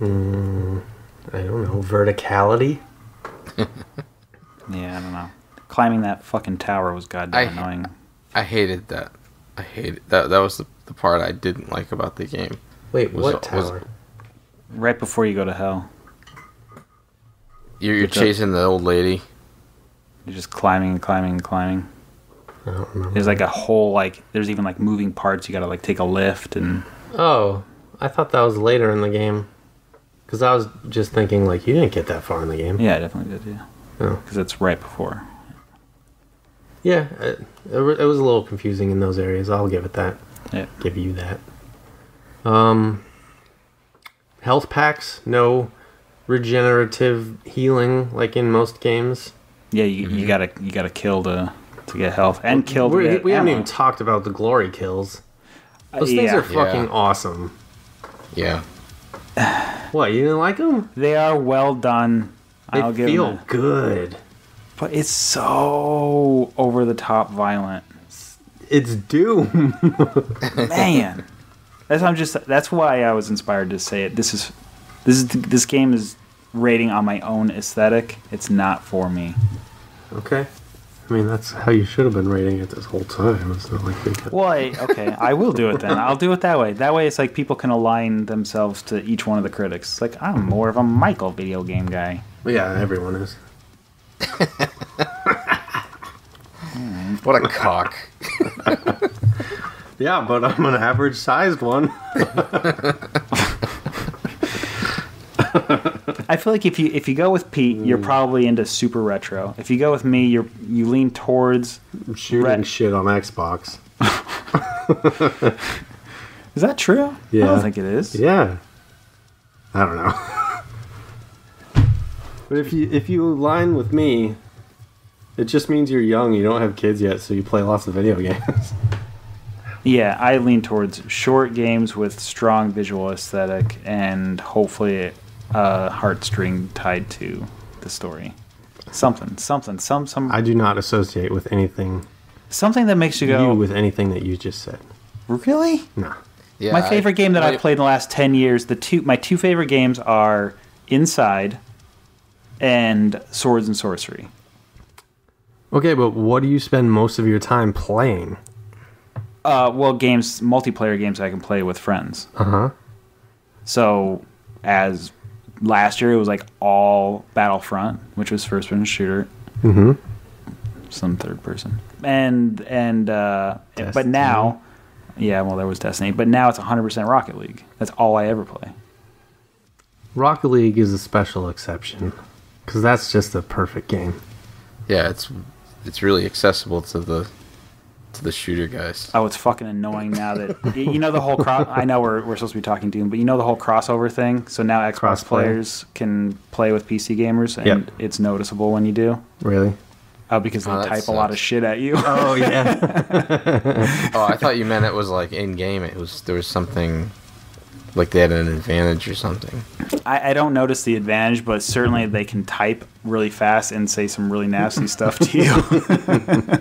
I don't know. Verticality? Yeah, I don't know. Climbing that fucking tower was goddamn annoying. I hated that. That was the part I didn't like about the game. What tower? Right before you go to hell. You're chasing the old lady. You're just climbing and climbing and climbing. I don't remember. There's like a whole, there's even moving parts. You gotta take a lift and... Oh, I thought that was later in the game. Because I was just thinking, you didn't get that far in the game. Yeah, I definitely did, yeah. Oh. Because it's right before. Yeah, it was a little confusing in those areas. I'll give it that. Yeah. Give you that. Health packs, no regenerative healing like in most games. Yeah, you gotta kill to get health and kill to get We haven't ammo. even talked about the glory kills. Those things are fucking awesome. Yeah. What, you didn't like them? They are well done. I'll They give feel them good. but it's so over the top violent. It's Doom. Man. That's why I was inspired to say it. This game is rating on my own aesthetic. It's not for me. Okay. I mean, that's how you should have been rating it this whole time. It's not like they could... Well, I will do it then. I'll do it that way. That way it's like people can align themselves to each one of the critics. It's like, I'm more of a Michael video game guy. Well, yeah, everyone is. What a cock. Yeah, but I'm an average-sized one. I feel like if you go with Pete, you're probably into super retro. If you go with me, you lean towards Shooting shit on Xbox. Is that true? Yeah. I don't think it is. Yeah. I don't know. But if you align with me, it just means you're young, you don't have kids yet, so you play lots of video games. Yeah, I lean towards short games with strong visual aesthetic and hopefully a heartstring tied to the story. Something. I do not associate with anything Something that makes you go, with anything that you just said. really? No. Yeah, My favorite game that I've played in the last 10 years, my two favorite games are Inside and Swords and Sorcery. Okay, but what do you spend most of your time playing? Well, multiplayer games I can play with friends. Uh-huh. So, as last year, it was like all Battlefront, which was first-person shooter. Mm-hmm. Some third person. But now, yeah, well, there was Destiny. But now it's 100% Rocket League. That's all I ever play. Rocket League is a special exception, because that's just a perfect game. Yeah, it's really accessible to the shooter guys. Oh, it's fucking annoying now that you know the whole I know we're supposed to be talking Doom, but you know the whole crossover thing. So now Xbox Crossplay. players can play with PC gamers, and it's noticeable when you do. Really? Oh, because they that type a lot of sucks. shit at you. Oh, yeah. Oh, I thought you meant it was like in game. There was something like they had an advantage or something. I don't notice the advantage, but certainly they can type really fast and say some really nasty stuff to you.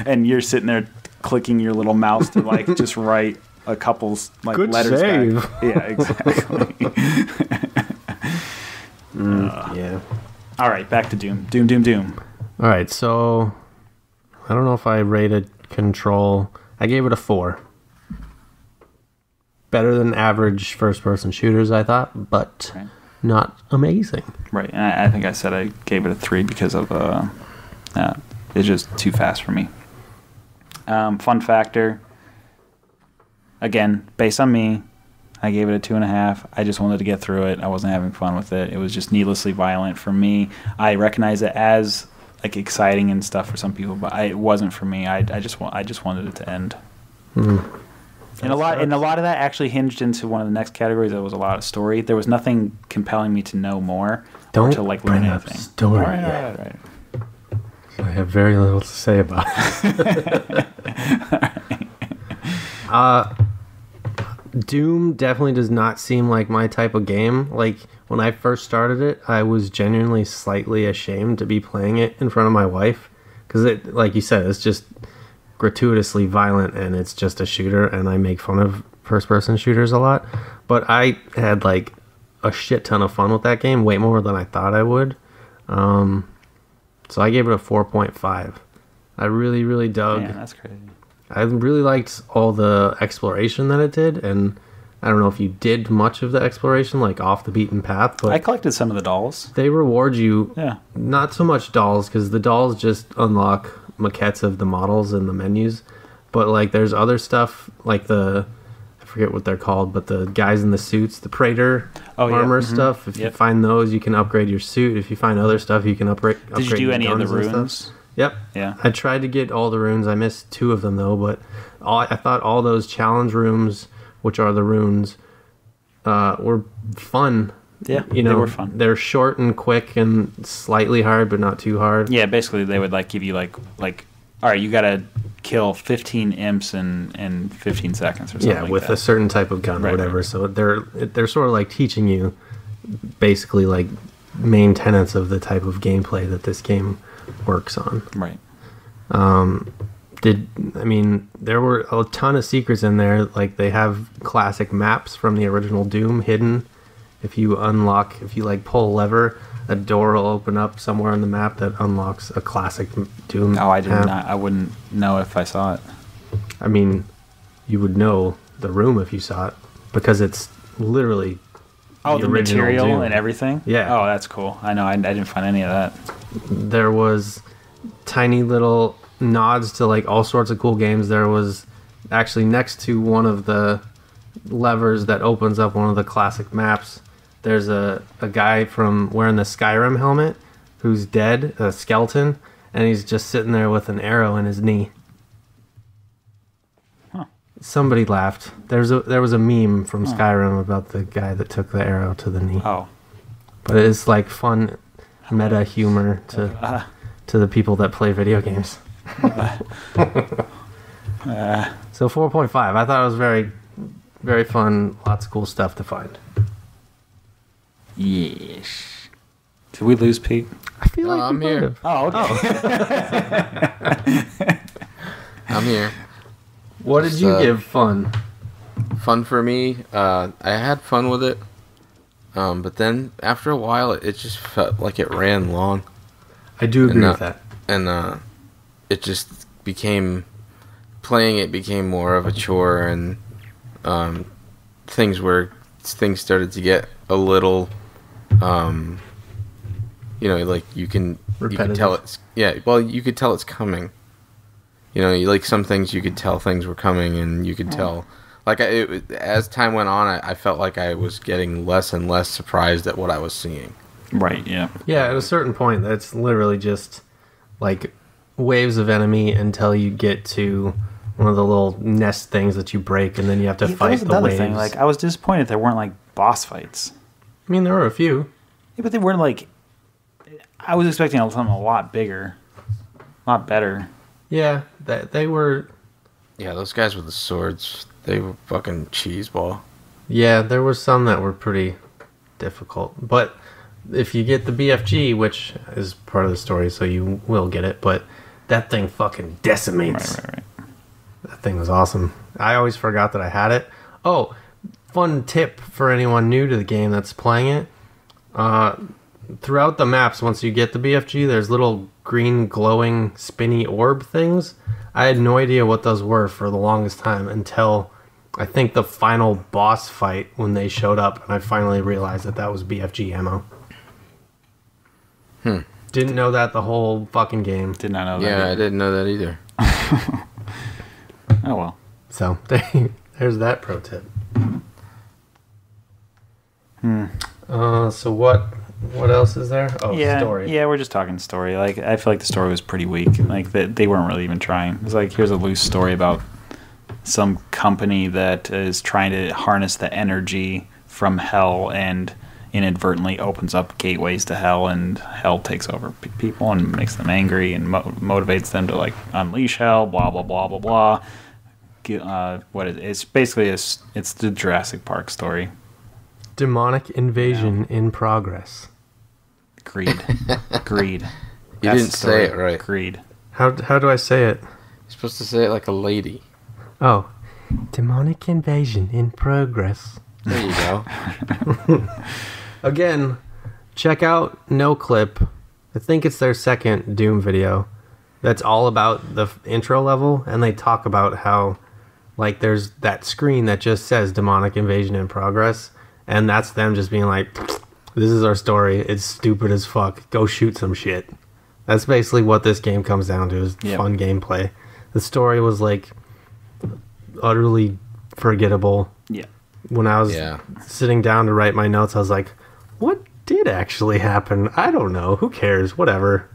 And you're sitting there clicking your little mouse to like just write a couple like Good letters save. back. Yeah, exactly. Yeah. All right, back to Doom. Doom. All right, so I don't know if I rated Control. I gave it a 4. Better than average first-person shooters, I thought, but Right. not amazing. Right, and I think I said I gave it a 3 because of it's just too fast for me. Fun factor. Again, based on me, I gave it a 2.5. I just wanted to get through it. I wasn't having fun with it. It was just needlessly violent for me. I recognize it as like exciting and stuff for some people, but it wasn't for me. I just wanted it to end. And a lot of that actually hinged into one of the next categories. There was a lot of story. There was nothing compelling me to know more or to like learn bring up anything. story All right, yet. all right. I have very little to say about it. Doom definitely does not seem like my type of game. Like, when I first started it, I was genuinely slightly ashamed to be playing it in front of my wife. Because, it, like you said, it's just gratuitously violent and it's just a shooter, and I make fun of first-person shooters a lot. But I had, like, a shit ton of fun with that game, way more than I thought I would. So I gave it a 4.5. I really, really dug. Man, that's crazy. I really liked all the exploration that it did, and I don't know if you did much of the exploration, like off the beaten path, but I collected some of the dolls. they reward you. Yeah. Not so much dolls, because the dolls just unlock maquettes of the models in the menus, but like there's other stuff, like I forget what they're called, but the guys in the suits, the Praetor armor stuff. If you find those, you can upgrade your suit. If you find other stuff, you can upgrade. Did you do your any of the guns and stuff. runes? Yep. Yeah. I tried to get all the runes. I missed 2 of them though, but I thought all those challenge rooms, which are the runes, were fun. Yeah, You know, they were fun. They're short and quick and slightly hard, but not too hard. Yeah, basically they would like give you like all right, you gotta kill 15 imps in 15 seconds or something. Yeah, with a certain type of gun or whatever. Right. So they're sort of like teaching you basically like main tenets of the type of gameplay that this game works on. Right. There were a ton of secrets in there. Like they have classic maps from the original Doom hidden. If you pull a lever, a door will open up somewhere on the map that unlocks a classic Doom. Oh, I did not. I wouldn't know if I saw it. I mean, you would know the room if you saw it because it's literally the material Doom. And everything. Yeah. Oh, that's cool. I know. I didn't find any of that. There was tiny little nods to like all sorts of cool games. There was actually next to one of the levers that opens up one of the classic maps. There's a guy from wearing the Skyrim helmet who's dead, a skeleton, and he's just sitting there with an arrow in his knee. Huh. Somebody laughed. There was a meme from Skyrim about the guy that took the arrow to the knee. Oh. But it's like fun meta humor to the people that play video games. So 4.5. I thought it was very, very fun. Lots of cool stuff to find. Yes. Did we lose Pete? I feel like I'm here. Oh, okay. I'm here. What did you give fun? Fun for me. I had fun with it. But then after a while, it just felt like it ran long. I do agree with that. And it just became more of a chore, and things started to get a little, like you can tell it's you could tell it's coming. Like some things you could tell things were coming, and you could tell. Like as time went on, I felt like I was getting less and less surprised at what I was seeing. Right. Yeah. Yeah. At a certain point, that's literally just like waves of enemy until you get to one of the little nest things that you break, and then you have to fight the waves. Thing. Like I was disappointed there weren't like boss fights. I mean, there were a few. Yeah, but they weren't like. I was expecting something a lot bigger, a lot better. Yeah, they were. Yeah, those guys with the swords, they were fucking cheeseball. Yeah, there were some that were pretty difficult, but if you get the BFG, which is part of the story, so you will get it, but that thing fucking decimates. Right. That thing was awesome. I always forgot that I had it. Oh, fun tip for anyone new to the game that's playing it. Throughout the maps, once you get the BFG, there's little green glowing spinny orb things. I had no idea what those were for the longest time until I think the final boss fight when they showed up, and I finally realized that was BFG ammo. Didn't know that the whole fucking game. Did not know that. Yeah, I didn't know that either. Oh well. So there's that pro tip. So what else is there? Oh, yeah, story. Yeah, we're just talking story. Like I feel like the story was pretty weak. Like they weren't really even trying. It was like here's a loose story about some company that is trying to harness the energy from hell and inadvertently opens up gateways to hell, and hell takes over people and makes them angry and motivates them to like unleash hell. Blah blah blah blah blah. It's basically it's the Jurassic Park story. Demonic invasion in progress. Greed. You didn't say it right. Greed. How do I say it? You're supposed to say it like a lady. Oh, demonic invasion in progress. There you go. Again, check out No Clip. I think it's their second Doom video. That's all about the intro level, and they talk about how, like, there's that screen that just says demonic invasion in progress, and that's them just being like, this is our story. It's stupid as fuck. Go shoot some shit. That's basically what this game comes down to, is fun gameplay. The story was, like, utterly forgettable. Yeah. When I was sitting down to write my notes, I was like, what did actually happen? I don't know. Who cares? Whatever.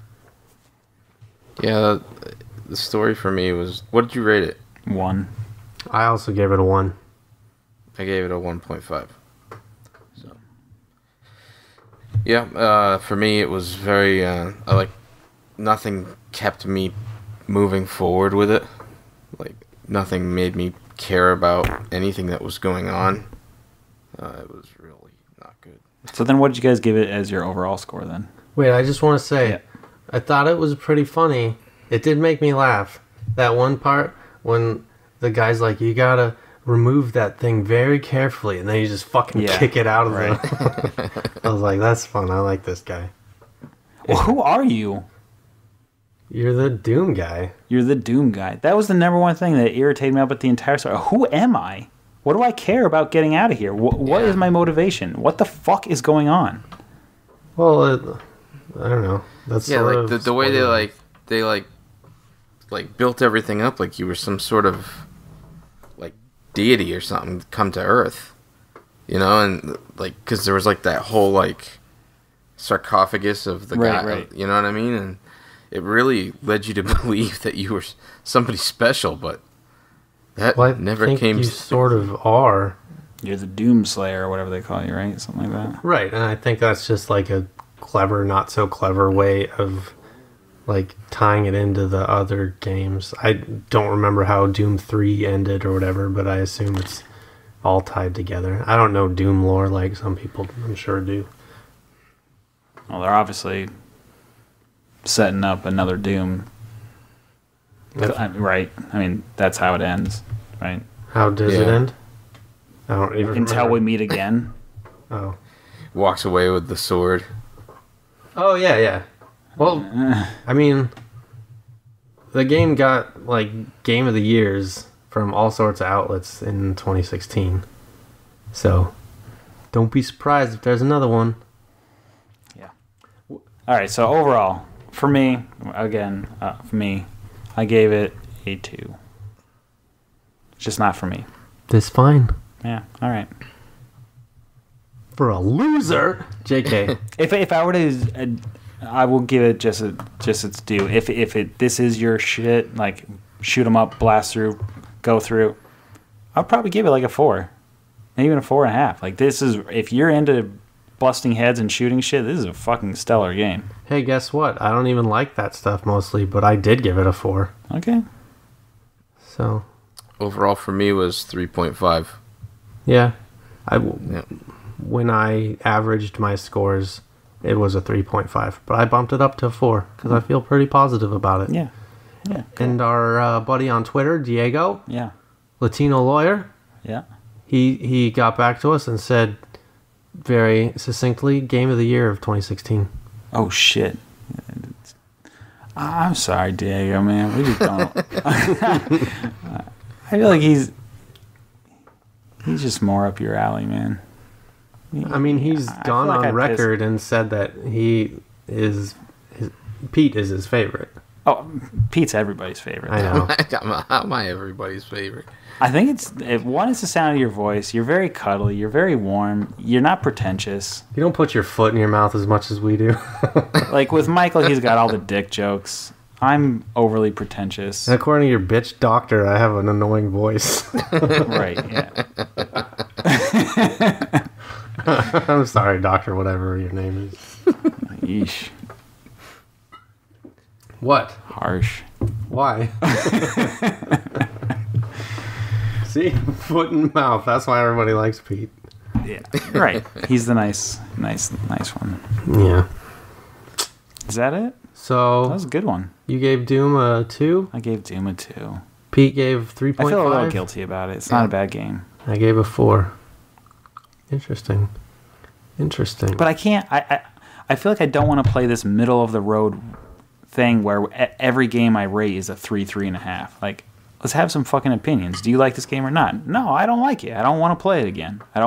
Yeah, the story for me was... What did you rate it? 1. I also gave it a 1. I gave it a 1.5. So, yeah, for me it was very... nothing kept me moving forward with it. Like, nothing made me care about anything that was going on. It was really not good. So then what did you guys give it as your overall score then? Wait, I just want to say, Yeah. I thought it was pretty funny. It did make me laugh. That one part when the guy's like, you gotta remove that thing very carefully, and then you just fucking kick it out of the... I was like, that's fun. I like this guy. Well, who are you? You're the Doom guy. You're the Doom guy. That was the number one thing that irritated me about the entire story. Who am I? What do I care about getting out of here? What is my motivation? What the fuck is going on? Well, I don't know. That's sort of the way they built everything up like you were some sort of like deity or something come to Earth, you know, and like because there was like that whole like sarcophagus of the guy, right. You know what I mean, and it really led you to believe that you were somebody special, but that never came. You sort of are. You're the Doom Slayer or whatever they call you, right? Something like that. Right, and I think that's just like a clever, not so clever way of like tying it into the other games. I don't remember how Doom 3 ended or whatever, but I assume it's all tied together. I don't know Doom lore like some people I'm sure do. Well, they're obviously setting up another Doom. Right. I mean, that's how it ends, right? How does it end? I don't even remember. Until we meet again. Oh. Walks away with the sword. Oh, yeah. Well, I mean, the game got, like, Game of the Years from all sorts of outlets in 2016. So, don't be surprised if there's another one. Yeah. All right, so overall, for me, again, I gave it a 2. It's just not for me. This fine. Yeah, all right. For a loser, JK. If I were to, I will give it just its due. If this is your shit, like shoot 'em up, blast through, go through, I'll probably give it like a 4, maybe even a 4.5. Like this is, if you're into busting heads and shooting shit, this is a fucking stellar game. Hey, guess what? I don't even like that stuff mostly, but I did give it a 4. Okay. So. Overall for me was 3.5. Yeah. When I averaged my scores, it was a 3.5, but I bumped it up to a 4 because I feel pretty positive about it. Yeah. Cool. And our buddy on Twitter, Diego, Latino lawyer, he got back to us and said very succinctly, Game of the Year of 2016. Oh shit! I'm sorry, Diego, man. We just don't. I feel like he's just more up your alley, man. I mean, he's gone like on record and said that Pete is his favorite. Oh, Pete's everybody's favorite. I know. How am I everybody's favorite? I think it's the sound of your voice. You're very cuddly. You're very warm. You're not pretentious. You don't put your foot in your mouth as much as we do. Like with Michael, he's got all the dick jokes. I'm overly pretentious. And according to your bitch doctor, I have an annoying voice. Right, yeah. I'm sorry, doctor, whatever your name is. Yeesh. What? Harsh. Why? See? Foot and mouth. That's why everybody likes Pete. Yeah, right. He's the nice one. Yeah. Is that it? So that was a good one. You gave Doom a 2? I gave Doom a 2. Pete gave 3.5. I feel a little guilty about it. It's not a bad game. I gave a 4. Interesting. But I can't. I feel like I don't want to play this middle of the road thing where every game I rate is a 3, 3.5. Like, let's have some fucking opinions. Do you like this game or not? No, I don't like it. I don't want to play it again. I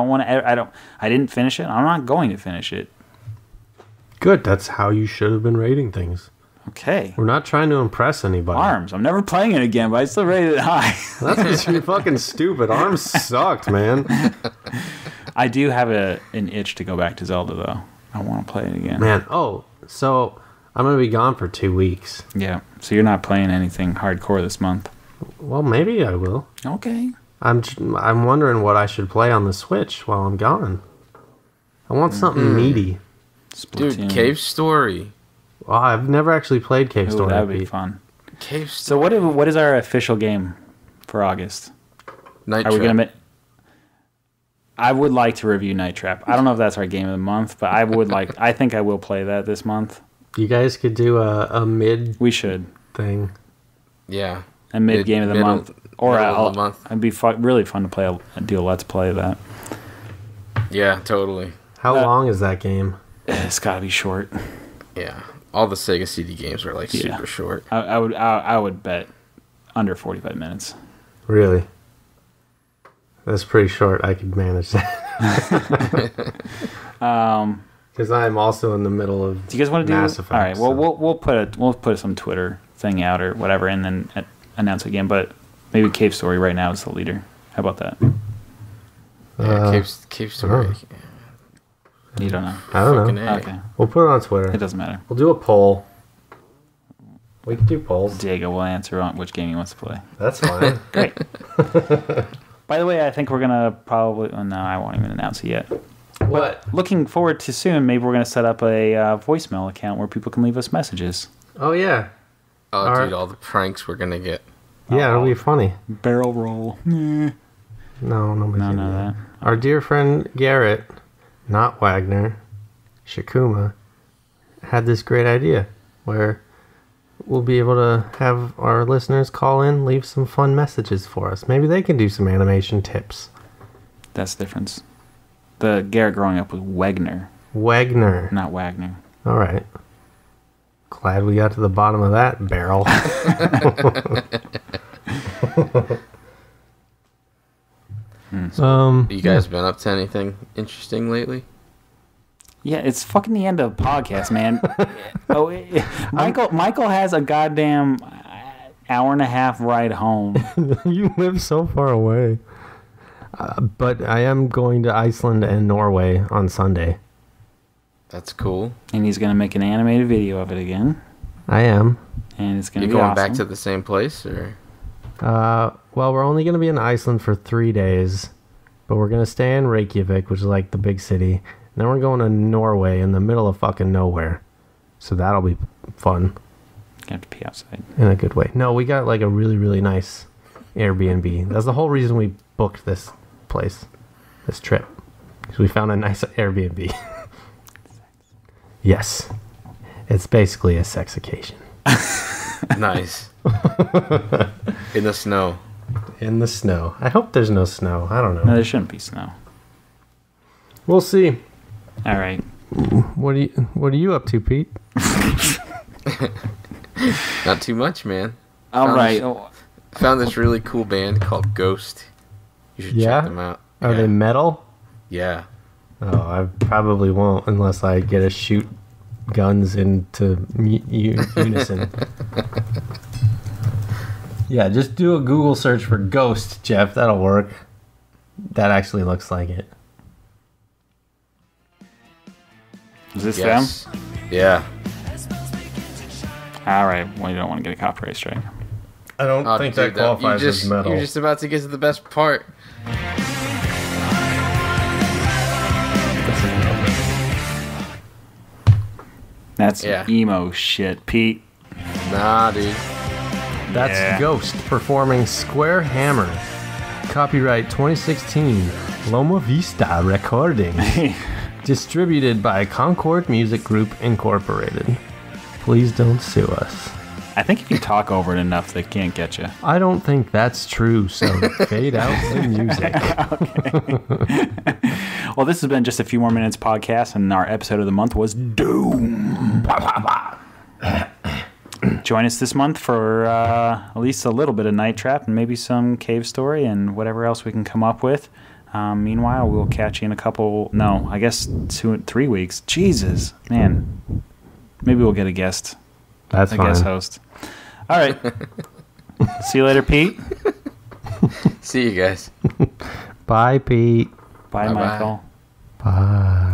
didn't finish it. I'm not going to finish it. Good. That's how you should have been rating things. Okay. We're not trying to impress anybody. ARMS. I'm never playing it again, but I still rated it high. That's because you're fucking stupid. ARMS sucked, man. I do have an itch to go back to Zelda, though. I want to play it again. Man, so I'm going to be gone for 2 weeks. Yeah, so you're not playing anything hardcore this month. Well, maybe I will. Okay. I'm wondering what I should play on the Switch while I'm gone. I want something meaty. Splatoon. Dude, Cave Story. Well, I've never actually played Cave Story. That would be fun. Cave Story. So what is our official game for August? Night Are we Trap. gonna? I would like to review Night Trap. I don't know if that's our game of the month, but I would like. I think I will play that this month. You guys could do a mid We should thing. Yeah. a mid game of the month, or middle of the month. it'd be really fun to play. Do a let's play of that. Yeah, totally. How long is that game? It's got to be short. Yeah. All the Sega CD games are like super short. I would bet under 45 minutes. Really? That's pretty short. I could manage that. Because I'm also in the middle of. Do you guys want to do? Mass Effect, All right. Well, so. we'll put some Twitter thing out or whatever, and then announce again. But maybe Cave Story right now is the leader. How about that? Yeah, Cave Story. You don't know. I don't Fucking know. A. Okay. We'll put it on Twitter. It doesn't matter. We'll do a poll. We can do polls. Diego will answer on which game he wants to play. That's fine. Great. By the way, I think we're gonna probably. Oh, no, I won't even announce it yet. What? Looking forward to soon. Maybe we're gonna set up a voicemail account where people can leave us messages. Oh, yeah. Oh, dude, all the pranks we're gonna get. Yeah, it'll be funny. Barrel roll. Nah. No, nobody's No, gonna no, do that. Our dear friend Garrett, not Wagner, Shakuma, had this great idea where we'll be able to have our listeners call in, leave some fun messages for us. Maybe they can do some animation tips. That's the difference. The Garrett growing up was Wagner, Wagner. not Wagner. All right. Glad we got to the bottom of that barrel. You guys been up to anything interesting lately? Yeah, it's fucking the end of the podcast, man. Michael has a goddamn hour and a half ride home. You live so far away. But I am going to Iceland and Norway on Sunday. That's cool. And he's going to make an animated video of it again. I am. And it's going You to be going awesome. back to the same place, or? Well, we're only going to be in Iceland for 3 days. But we're going to stay in Reykjavik, which is like the big city. And then we're going to Norway in the middle of fucking nowhere. So that'll be fun. Gonna have to pee outside. In a good way. No, we got like a really, really nice Airbnb. That's the whole reason we booked this place, this trip. Because we found a nice Airbnb. Yes. It's basically a sex occasion. Nice. In the snow. In the snow. I hope there's no snow. I don't know. No, there shouldn't be snow. We'll see. All right. What are you up to, Pete? Not too much, man. All Found right. this- Found this really cool band called Ghost. You should Yeah? check them out. Are they metal? Yeah. Oh, I probably won't unless I get to shoot guns into unison. Yeah, just do a Google search for Ghost, Jeff. That'll work. That actually looks like it. Is this Yes. Yeah. them? All right. Well, you don't want to get a copyright strike. I don't Oh, think dude, that qualifies you just, as metal. You're just about to get to the best part. That's Yeah. emo shit, Pete. Nah, dude. That's Yeah. Ghost performing Square Hammer. Copyright 2016. Loma Vista Recording. Distributed by Concord Music Group Incorporated. Please don't sue us. I think if you talk over it enough, they can't get you. I don't think that's true, so fade out the music. Well, this has been Just a Few More Minutes podcast, and our episode of the month was Doom. Join us this month for at least a little bit of Night Trap and maybe some Cave Story and whatever else we can come up with. Meanwhile, we'll catch you in a couple, 3 weeks. Jesus, man. Maybe we'll get a guest. That's A fine. guest host. All right. See you later, Pete. See you guys. Bye, Pete. Bye, Bye-bye. Michael. Bye.